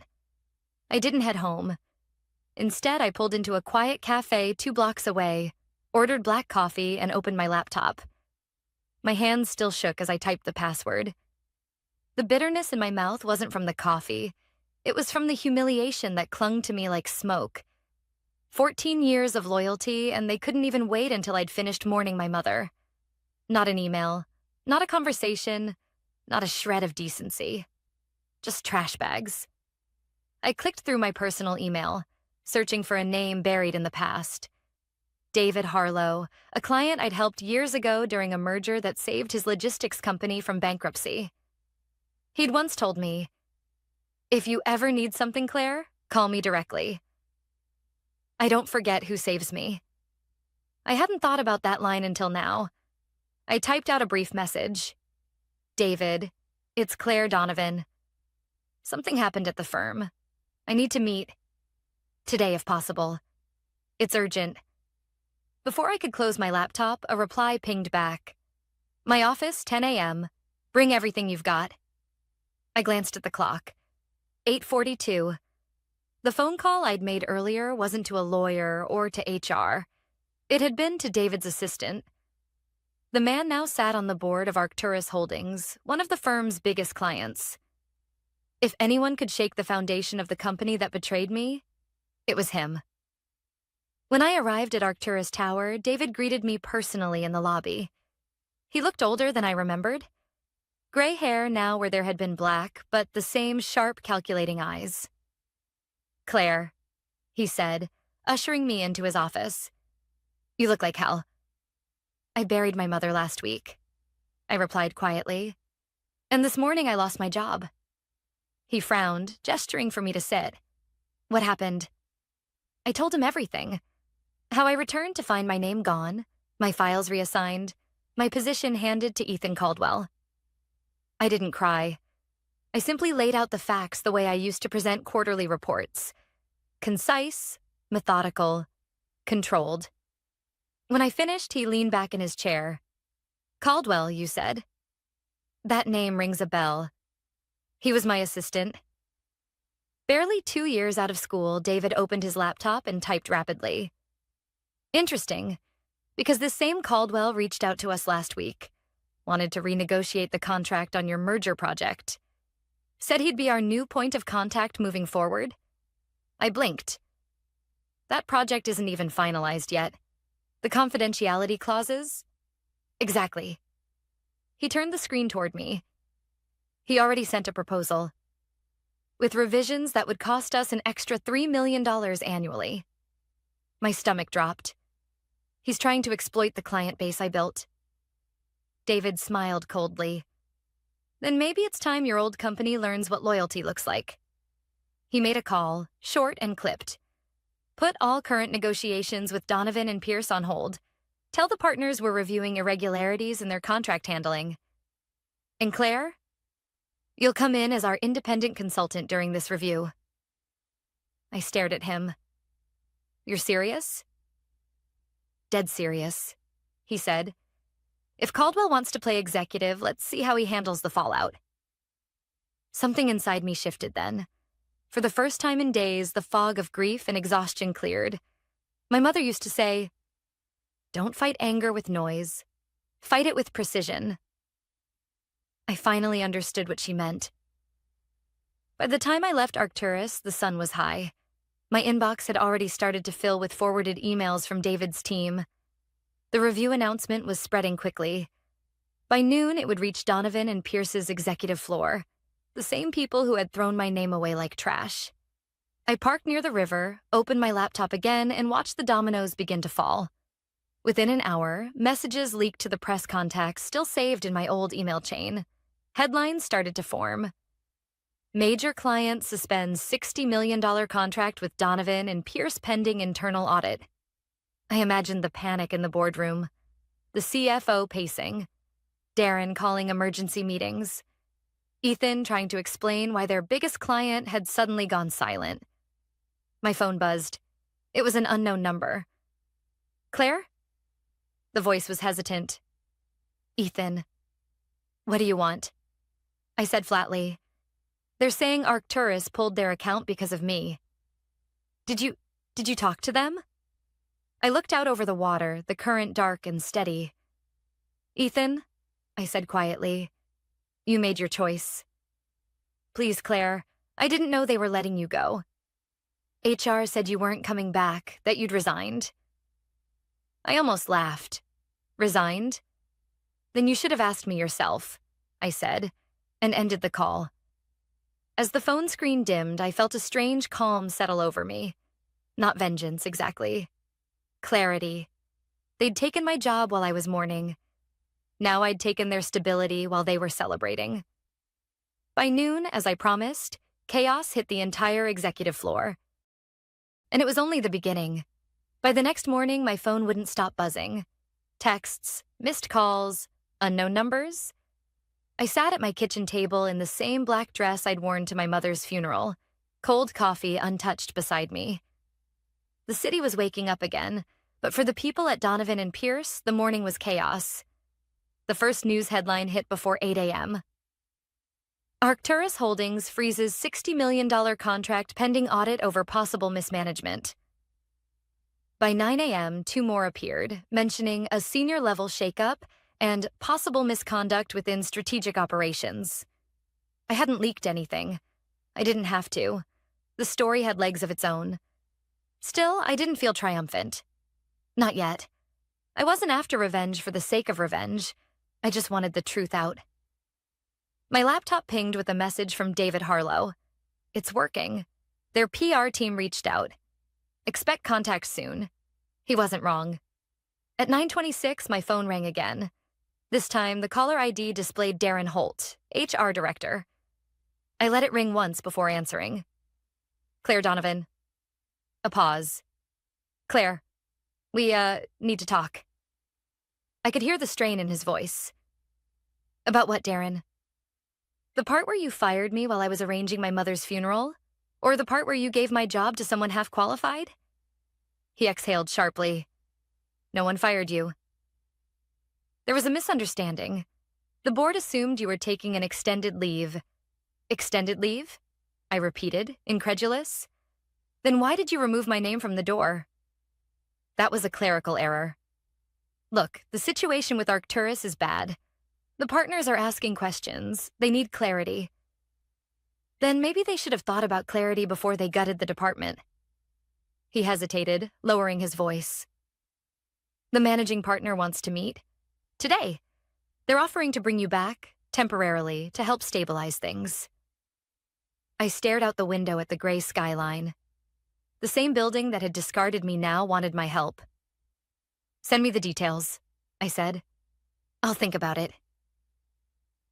A: I didn't head home. Instead, I pulled into a quiet cafe 2 blocks away, ordered black coffee, and opened my laptop. My hands still shook as I typed the password. The bitterness in my mouth wasn't from the coffee. It was from the humiliation that clung to me like smoke. 14 years of loyalty, and they couldn't even wait until I'd finished mourning my mother. Not an email, not a conversation, not a shred of decency. Just trash bags. I clicked through my personal email, searching for a name buried in the past. David Harlow, a client I'd helped years ago during a merger that saved his logistics company from bankruptcy. He'd once told me, "If you ever need something, Claire, call me directly." I don't forget who saves me. I hadn't thought about that line until now. I typed out a brief message. David, it's Claire Donovan. Something happened at the firm. I need to meet. Today, if possible. It's urgent. Before I could close my laptop, a reply pinged back. My office, 10 a.m. Bring everything you've got. I glanced at the clock. 8:42. The phone call I'd made earlier wasn't to a lawyer or to HR. It had been to David's assistant. The man now sat on the board of Arcturus Holdings, one of the firm's biggest clients. If anyone could shake the foundation of the company that betrayed me, it was him. When I arrived at Arcturus Tower, David greeted me personally in the lobby. He looked older than I remembered. Gray hair now where there had been black, but the same sharp, calculating eyes. "Claire," he said, ushering me into his office. "You look like hell." "I buried my mother last week," I replied quietly. "And this morning I lost my job." He frowned, gesturing for me to sit. "What happened?" I told him everything. How I returned to find my name gone, my files reassigned, my position handed to Ethan Caldwell. I didn't cry. I simply laid out the facts the way I used to present quarterly reports. Concise, methodical, controlled. When I finished, he leaned back in his chair. "Caldwell, you said?" That name rings a bell. He was my assistant. Barely 2 years out of school, David opened his laptop and typed rapidly. "Interesting, because this same Caldwell reached out to us last week. Wanted to renegotiate the contract on your merger project. Said he'd be our new point of contact moving forward." I blinked. "That project isn't even finalized yet. The confidentiality clauses?" "Exactly." He turned the screen toward me. He already sent a proposal, with revisions that would cost us an extra $3 million annually. My stomach dropped. He's trying to exploit the client base I built. David smiled coldly. "Then maybe it's time your old company learns what loyalty looks like." He made a call, short and clipped. "Put all current negotiations with Donovan and Pierce on hold. Tell the partners we're reviewing irregularities in their contract handling. And Claire, you'll come in as our independent consultant during this review." I stared at him. "You're serious?" "Dead serious," he said. "If Caldwell wants to play executive, let's see how he handles the fallout." Something inside me shifted then. For the first time in days, the fog of grief and exhaustion cleared. My mother used to say, "Don't fight anger with noise. Fight it with precision." I finally understood what she meant. By the time I left Arcturus, the sun was high. My inbox had already started to fill with forwarded emails from David's team. The review announcement was spreading quickly. By noon, it would reach Donovan and Pierce's executive floor, the same people who had thrown my name away like trash. I parked near the river, opened my laptop again, and watched the dominoes begin to fall. Within an hour, messages leaked to the press contacts still saved in my old email chain. Headlines started to form. Major client suspends $60 million contract with Donovan and Pierce pending internal audit. I imagined the panic in the boardroom. The CFO pacing. Darren calling emergency meetings. Ethan trying to explain why their biggest client had suddenly gone silent. My phone buzzed. It was an unknown number. "Claire?" The voice was hesitant. "Ethan." "What do you want?" I said flatly. "They're saying Arcturus pulled their account because of me." Did you talk to them?" I looked out over the water, the current dark and steady. "Ethan," I said quietly, "you made your choice. Please, Claire, I didn't know they were letting you go. HR said you weren't coming back, that you'd resigned." I almost laughed. "Resigned? Then you should have asked me yourself," I said, and ended the call. As the phone screen dimmed, I felt a strange calm settle over me. Not vengeance, exactly. Clarity. They'd taken my job while I was mourning. Now I'd taken their stability while they were celebrating. By noon, as I promised, chaos hit the entire executive floor. And it was only the beginning. By the next morning, my phone wouldn't stop buzzing. Texts, missed calls, unknown numbers. I sat at my kitchen table in the same black dress I'd worn to my mother's funeral, cold coffee untouched beside me. The city was waking up again, but for the people at Donovan and Pierce, the morning was chaos. The first news headline hit before 8 a.m. Arcturus Holdings freezes $60 million contract pending audit over possible mismanagement. By 9 a.m., two more appeared, mentioning a senior-level shakeup and possible misconduct within strategic operations. I hadn't leaked anything. I didn't have to. The story had legs of its own. Still, I didn't feel triumphant. Not yet. I wasn't after revenge for the sake of revenge. I just wanted the truth out. My laptop pinged with a message from David Harlow. It's working. Their PR team reached out. Expect contact soon. He wasn't wrong. At 9:26, my phone rang again. This time, the caller ID displayed Darren Holt, HR director. I let it ring once before answering. Claire Donovan. A pause. Claire, we, need to talk. I could hear the strain in his voice. About what, Darren? The part where you fired me while I was arranging my mother's funeral? Or the part where you gave my job to someone half-qualified? He exhaled sharply. No one fired you. There was a misunderstanding. The board assumed you were taking an extended leave. Extended leave? I repeated, incredulous. Then why did you remove my name from the door? That was a clerical error. Look, the situation with Arcturus is bad. The partners are asking questions. They need clarity. Then maybe they should have thought about clarity before they gutted the department. He hesitated, lowering his voice. The managing partner wants to meet. Today. They're offering to bring you back, temporarily, to help stabilize things. I stared out the window at the gray skyline. The same building that had discarded me now wanted my help. Send me the details, I said. I'll think about it.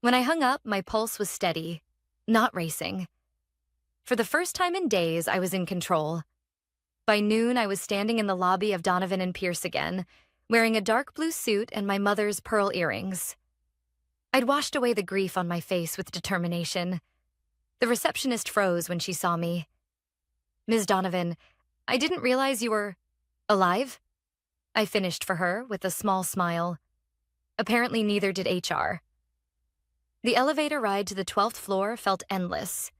A: When I hung up, my pulse was steady, not racing. For the first time in days, I was in control. By noon, I was standing in the lobby of Donovan and Pierce again, wearing a dark blue suit and my mother's pearl earrings. I'd washed away the grief on my face with determination. The receptionist froze when she saw me. Ms. Donovan, I didn't realize you were alive? I finished for her with a small smile. Apparently neither did HR. The elevator ride to the 12th floor felt endless.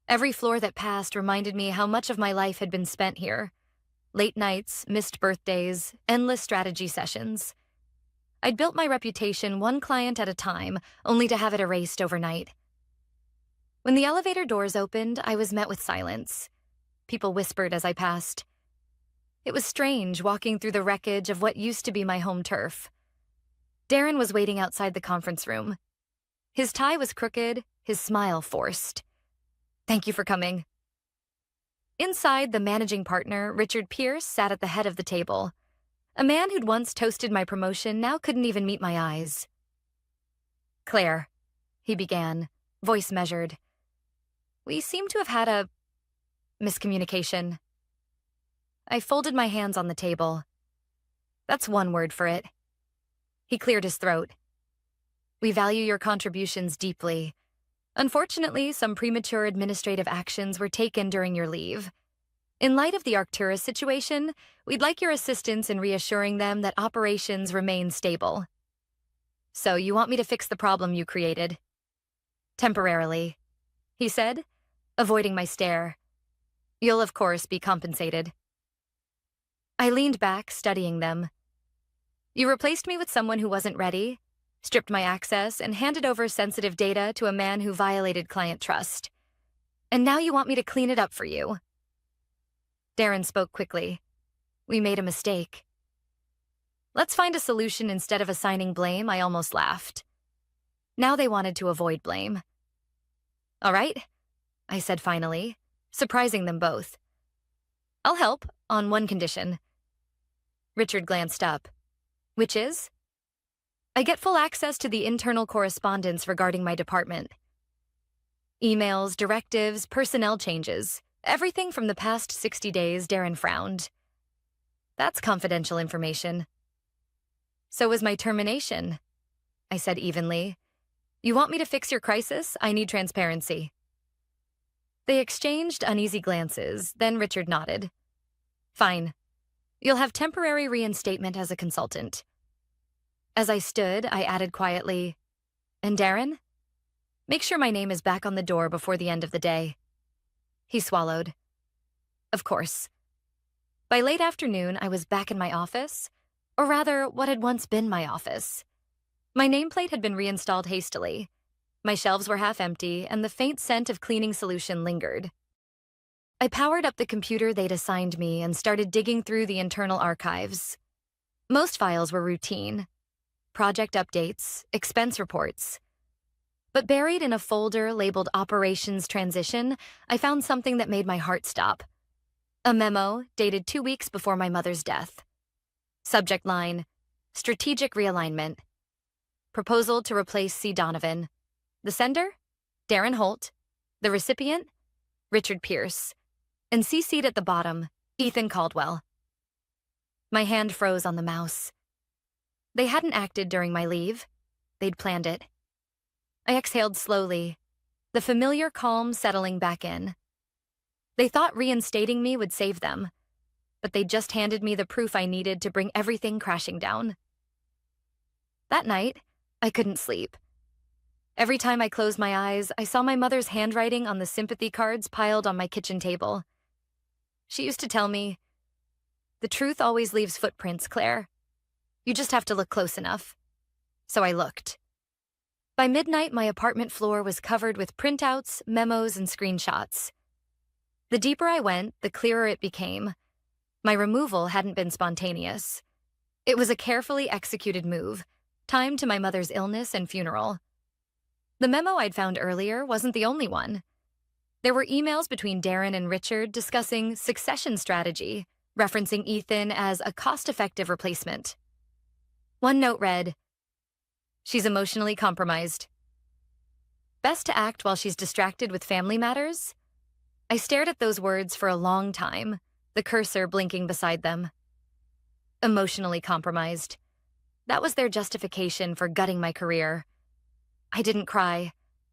A: Every floor that passed reminded me how much of my life had been spent here. Late nights, missed birthdays, endless strategy sessions. I'd built my reputation one client at a time, only to have it erased overnight. When the elevator doors opened, I was met with silence. People whispered as I passed. It was strange walking through the wreckage of what used to be my home turf. Darren was waiting outside the conference room. His tie was crooked, his smile forced. Thank you for coming. Inside, the managing partner, Richard Pierce, sat at the head of the table. A man who'd once toasted my promotion now couldn't even meet my eyes. Claire, he began, voice measured. We seem to have had a miscommunication. I folded my hands on the table. That's one word for it. He cleared his throat. We value your contributions deeply. Unfortunately, some premature administrative actions were taken during your leave. In light of the Arcturus situation, we'd like your assistance in reassuring them that operations remain stable. So you want me to fix the problem you created? Temporarily, he said, avoiding my stare. You'll of course be compensated. I leaned back, studying them. You replaced me with someone who wasn't ready, stripped my access, and handed over sensitive data to a man who violated client trust. And now you want me to clean it up for you. Darren spoke quickly. We made a mistake. Let's find a solution instead of assigning blame, I almost laughed. Now they wanted to avoid blame. All right, I said finally, surprising them both. I'll help, on one condition. Richard glanced up. Which is? I get full access to the internal correspondence regarding my department. Emails, directives, personnel changes, everything from the past 60 days, Darren frowned. That's confidential information. So was my termination, I said evenly. You want me to fix your crisis? I need transparency. They exchanged uneasy glances, then Richard nodded. Fine. You'll have temporary reinstatement as a consultant. As I stood, I added quietly, and Darren? Make sure my name is back on the door before the end of the day. He swallowed. Of course. By late afternoon, I was back in my office, or rather, what had once been my office. My nameplate had been reinstalled hastily. My shelves were half empty, and the faint scent of cleaning solution lingered. I powered up the computer they'd assigned me and started digging through the internal archives. Most files were routine. Project updates, expense reports. But buried in a folder labeled Operations Transition, I found something that made my heart stop. A memo dated 2 weeks before my mother's death. Subject line, Strategic Realignment. Proposal to replace C. Donovan. The sender? Darren Holt. The recipient? Richard Pierce. And CC'd at the bottom, Ethan Caldwell. My hand froze on the mouse. They hadn't acted during my leave. They'd planned it. I exhaled slowly, the familiar calm settling back in. They thought reinstating me would save them, but they just handed me the proof I needed to bring everything crashing down. That night, I couldn't sleep. Every time I closed my eyes, I saw my mother's handwriting on the sympathy cards piled on my kitchen table. She used to tell me, "The truth always leaves footprints, Claire. You just have to look close enough." So I looked. By midnight, my apartment floor was covered with printouts, memos, and screenshots. The deeper I went, the clearer it became. My removal hadn't been spontaneous. It was a carefully executed move, timed to my mother's illness and funeral. The memo I'd found earlier wasn't the only one. There were emails between Darren and Richard discussing succession strategy, referencing Ethan as a cost-effective replacement. One note read, "She's emotionally compromised. Best to act while she's distracted with family matters." I stared at those words for a long time, the cursor blinking beside them. Emotionally compromised. That was their justification for gutting my career. I didn't cry.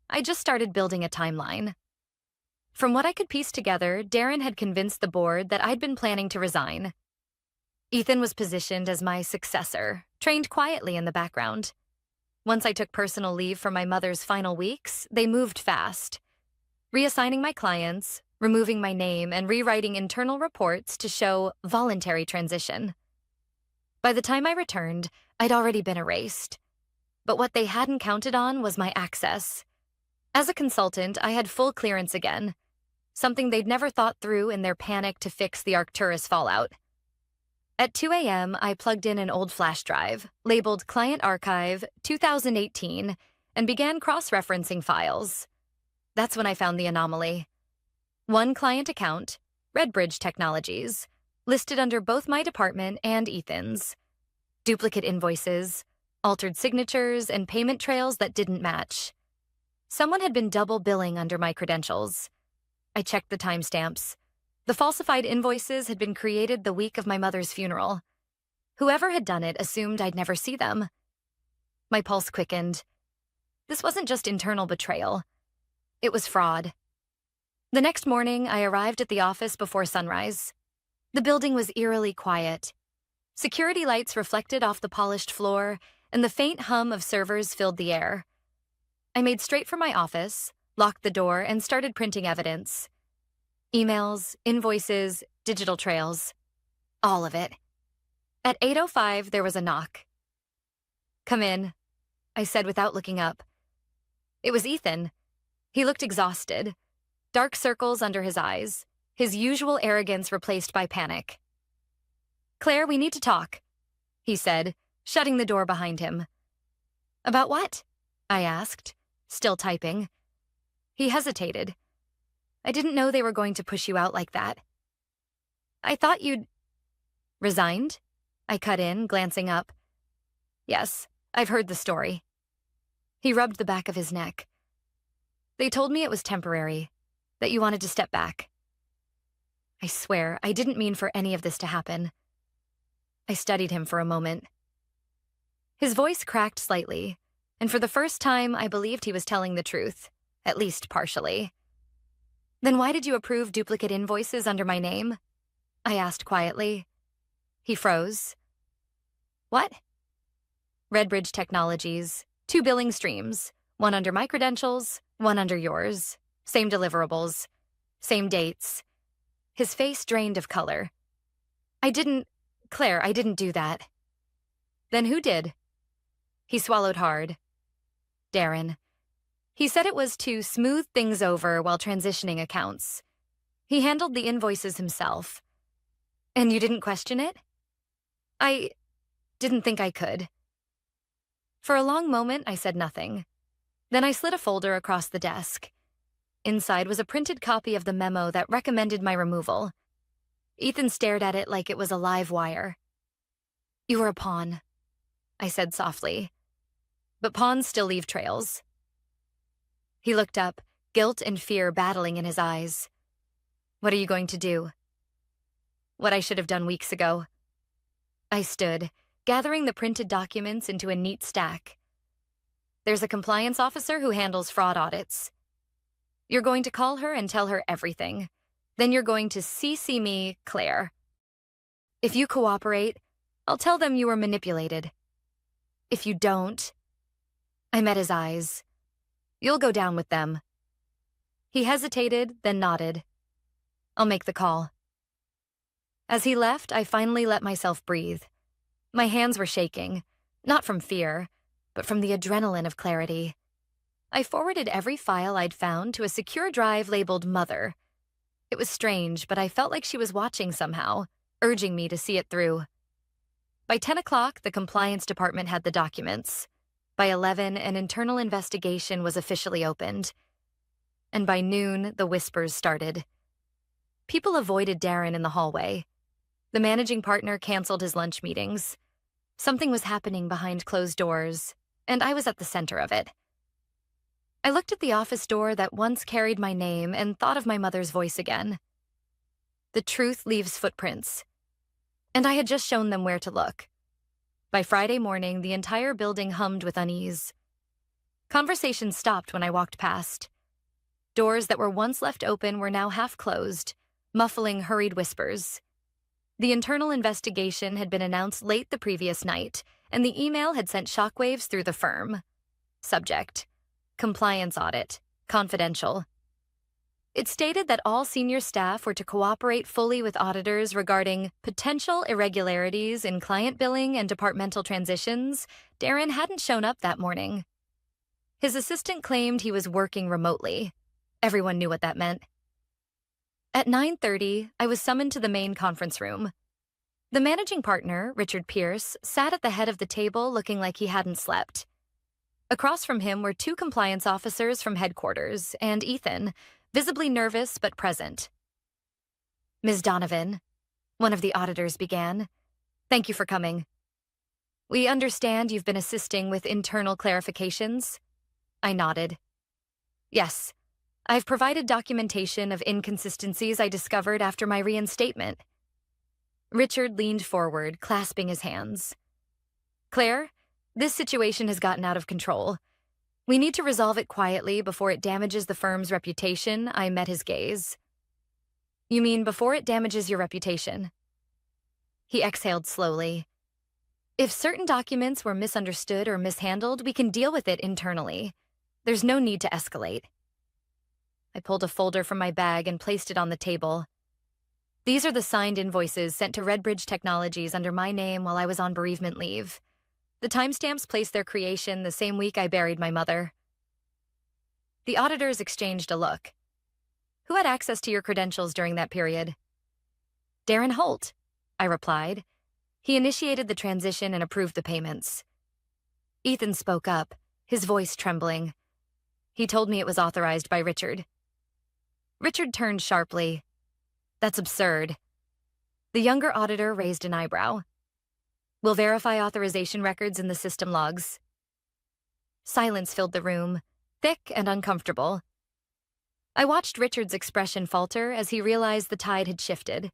A: I just started building a timeline. From what I could piece together, Darren had convinced the board that I'd been planning to resign. Ethan was positioned as my successor, trained quietly in the background. Once I took personal leave for my mother's final weeks, they moved fast, reassigning my clients, removing my name, and rewriting internal reports to show voluntary transition. By the time I returned, I'd already been erased. But what they hadn't counted on was my access. As a consultant, I had full clearance again, something they'd never thought through in their panic to fix the Arcturus fallout. At 2 a.m., I plugged in an old flash drive, labeled Client Archive 2018, and began cross-referencing files. That's when I found the anomaly. One client account, Redbridge Technologies, listed under both my department and Ethan's. Duplicate invoices, altered signatures, and payment trails that didn't match. Someone had been double billing under my credentials. I checked the timestamps. The falsified invoices had been created the week of my mother's funeral. Whoever had done it assumed I'd never see them. My pulse quickened. This wasn't just internal betrayal. It was fraud. The next morning, I arrived at the office before sunrise. The building was eerily quiet. Security lights reflected off the polished floor, and the faint hum of servers filled the air. I made straight for my office, locked the door, and started printing evidence. Emails, invoices, digital trails. All of it. At 8:05, there was a knock. "Come in," I said without looking up. It was Ethan. He looked exhausted. Dark circles under his eyes, his usual arrogance replaced by panic. "Claire, we need to talk," he said, shutting the door behind him. "About what?" I asked, still typing. He hesitated. "I didn't know they were going to push you out like that." "I thought you'd—" "Resigned?" I cut in, glancing up. "Yes, I've heard the story." He rubbed the back of his neck. "They told me it was temporary, that you wanted to step back." I swear, I didn't mean for any of this to happen. I studied him for a moment. His voice cracked slightly, and for the first time, I believed he was telling the truth, at least partially. "Then why did you approve duplicate invoices under my name?" I asked quietly. He froze. "What?" "Redbridge Technologies, 2 billing streams, One under my credentials, one under yours. Same deliverables. Same dates. His face drained of color. Claire, I didn't do that. Then who did? He swallowed hard. Darren. He said it was to smooth things over while transitioning accounts. He handled the invoices himself. And you didn't question it? I didn't think I could. For a long moment, I said nothing. Then I slid a folder across the desk. Inside was a printed copy of the memo that recommended my removal. Ethan stared at it like it was a live wire. You were a pawn, I said softly. But pawns still leave trails. He looked up, guilt and fear battling in his eyes. What are you going to do? What I should have done weeks ago. I stood, gathering the printed documents into a neat stack. There's a compliance officer who handles fraud audits. You're going to call her and tell her everything. Then you're going to CC me, Claire. If you cooperate, I'll tell them you were manipulated. If you don't, I met his eyes. You'll go down with them. He hesitated, then nodded. I'll make the call. As he left, I finally let myself breathe. My hands were shaking, not from fear, but from the adrenaline of clarity. I forwarded every file I'd found to a secure drive labeled Mother. It was strange, but I felt like she was watching somehow, urging me to see it through. By 10 o'clock, the compliance department had the documents. By 11, an internal investigation was officially opened. And by noon, the whispers started. People avoided Darren in the hallway. The managing partner canceled his lunch meetings. Something was happening behind closed doors, and I was at the center of it. I looked at the office door that once carried my name and thought of my mother's voice again. The truth leaves footprints. And I had just shown them where to look. By Friday morning, the entire building hummed with unease. Conversations stopped when I walked past. Doors that were once left open were now half closed, muffling hurried whispers. The internal investigation had been announced late the previous night, and the email had sent shockwaves through the firm. Subject: compliance audit, confidential. It stated that all senior staff were to cooperate fully with auditors regarding potential irregularities in client billing and departmental transitions. Darren hadn't shown up that morning. His assistant claimed he was working remotely. Everyone knew what that meant. At 9:30, I was summoned to the main conference room. The managing partner, Richard Pierce, sat at the head of the table looking like he hadn't slept. Across from him were 2 compliance officers from headquarters and Ethan, visibly nervous but present. Ms. Donovan, one of the auditors began, thank you for coming. We understand you've been assisting with internal clarifications. I nodded. Yes, I've provided documentation of inconsistencies I discovered after my reinstatement. Richard leaned forward, clasping his hands. Claire, this situation has gotten out of control. We need to resolve it quietly before it damages the firm's reputation. I met his gaze. You mean before it damages your reputation? He exhaled slowly. If certain documents were misunderstood or mishandled, we can deal with it internally. There's no need to escalate. I pulled a folder from my bag and placed it on the table. These are the signed invoices sent to Redbridge Technologies under my name while I was on bereavement leave. The timestamps placed their creation the same week I buried my mother. The auditors exchanged a look. Who had access to your credentials during that period? Darren Holt, I replied. He initiated the transition and approved the payments. Ethan spoke up, his voice trembling. He told me it was authorized by Richard. Richard turned sharply. That's absurd. The younger auditor raised an eyebrow. We'll verify authorization records in the system logs. Silence filled the room, thick and uncomfortable. I watched Richard's expression falter as he realized the tide had shifted.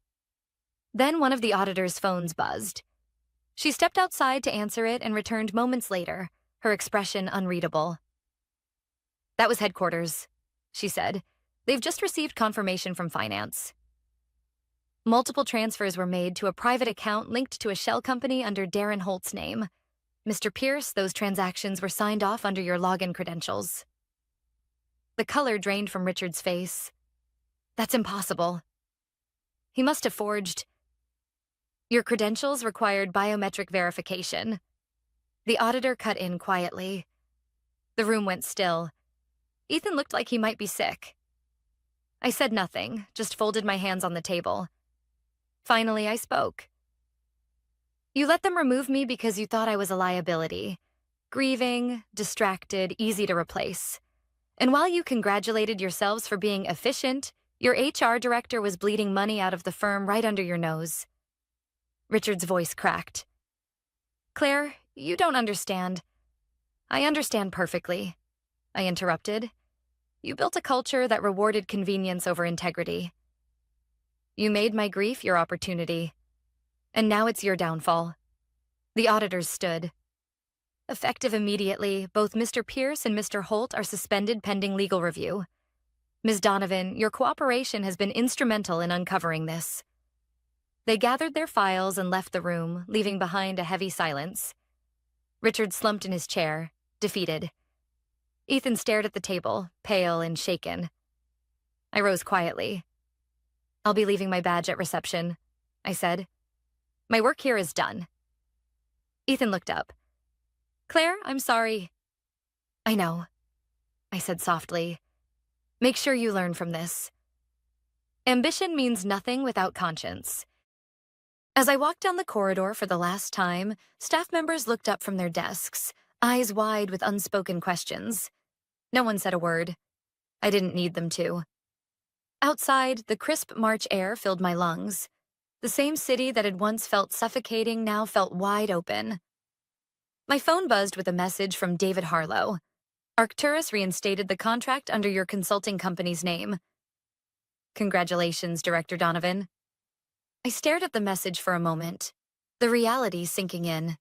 A: Then one of the auditor's phones buzzed. She stepped outside to answer it and returned moments later, her expression unreadable. That was headquarters, she said. They've just received confirmation from finance. Multiple transfers were made to a private account linked to a shell company under Darren Holt's name. Mr. Pierce, those transactions were signed off under your login credentials. The color drained from Richard's face. That's impossible. He must have forged. Your credentials required biometric verification. The auditor cut in quietly. The room went still. Ethan looked like he might be sick. I said nothing, just folded my hands on the table. Finally, I spoke. You let them remove me because you thought I was a liability. Grieving, distracted, easy to replace. And while you congratulated yourselves for being efficient, your HR director was bleeding money out of the firm right under your nose. Richard's voice cracked. Claire, you don't understand. I understand perfectly, I interrupted. You built a culture that rewarded convenience over integrity. You made my grief your opportunity. And now it's your downfall. The auditors stood. Effective immediately, both Mr. Pierce and Mr. Holt are suspended pending legal review. Ms. Donovan, your cooperation has been instrumental in uncovering this. They gathered their files and left the room, leaving behind a heavy silence. Richard slumped in his chair, defeated. Ethan stared at the table, pale and shaken. I rose quietly. I'll be leaving my badge at reception, I said. My work here is done. Ethan looked up. Claire, I'm sorry. I know, I said softly. Make sure you learn from this. Ambition means nothing without conscience. As I walked down the corridor for the last time, staff members looked up from their desks, eyes wide with unspoken questions. No one said a word. I didn't need them to. Outside, the crisp March air filled my lungs. The same city that had once felt suffocating now felt wide open. My phone buzzed with a message from David Harlow. Arcturus reinstated the contract under your consulting company's name. Congratulations, Director Donovan. I stared at the message for a moment, the reality sinking in.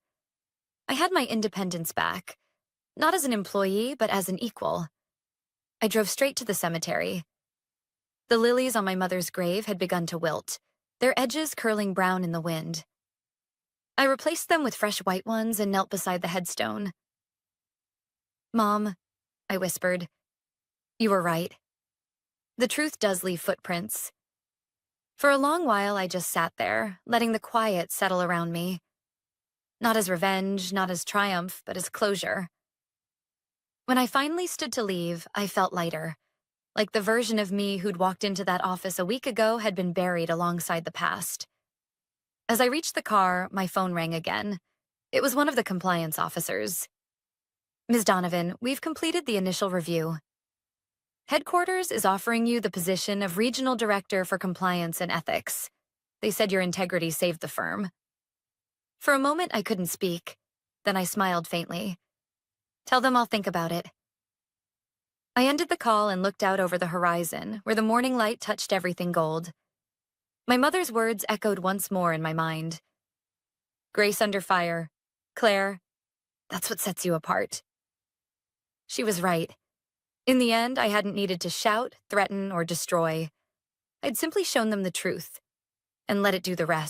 A: I had my independence back, not as an employee, but as an equal. I drove straight to the cemetery. The lilies on my mother's grave had begun to wilt, their edges curling brown in the wind. I replaced them with fresh white ones and knelt beside the headstone. Mom, I whispered, you were right. The truth does leave footprints. For a long while, I just sat there, letting the quiet settle around me. Not as revenge, not as triumph, but as closure. When I finally stood to leave, I felt lighter, like the version of me who'd walked into that office a week ago had been buried alongside the past. As I reached the car, my phone rang again. It was one of the compliance officers. Ms. Donovan, we've completed the initial review. Headquarters is offering you the position of Regional Director for Compliance and Ethics. They said your integrity saved the firm. For a moment, I couldn't speak. Then I smiled faintly. Tell them I'll think about it. I ended the call and looked out over the horizon, where the morning light touched everything gold. My mother's words echoed once more in my mind. Grace under fire. Claire, that's what sets you apart. She was right. In the end, I hadn't needed to shout, threaten, or destroy. I'd simply shown them the truth and let it do the rest.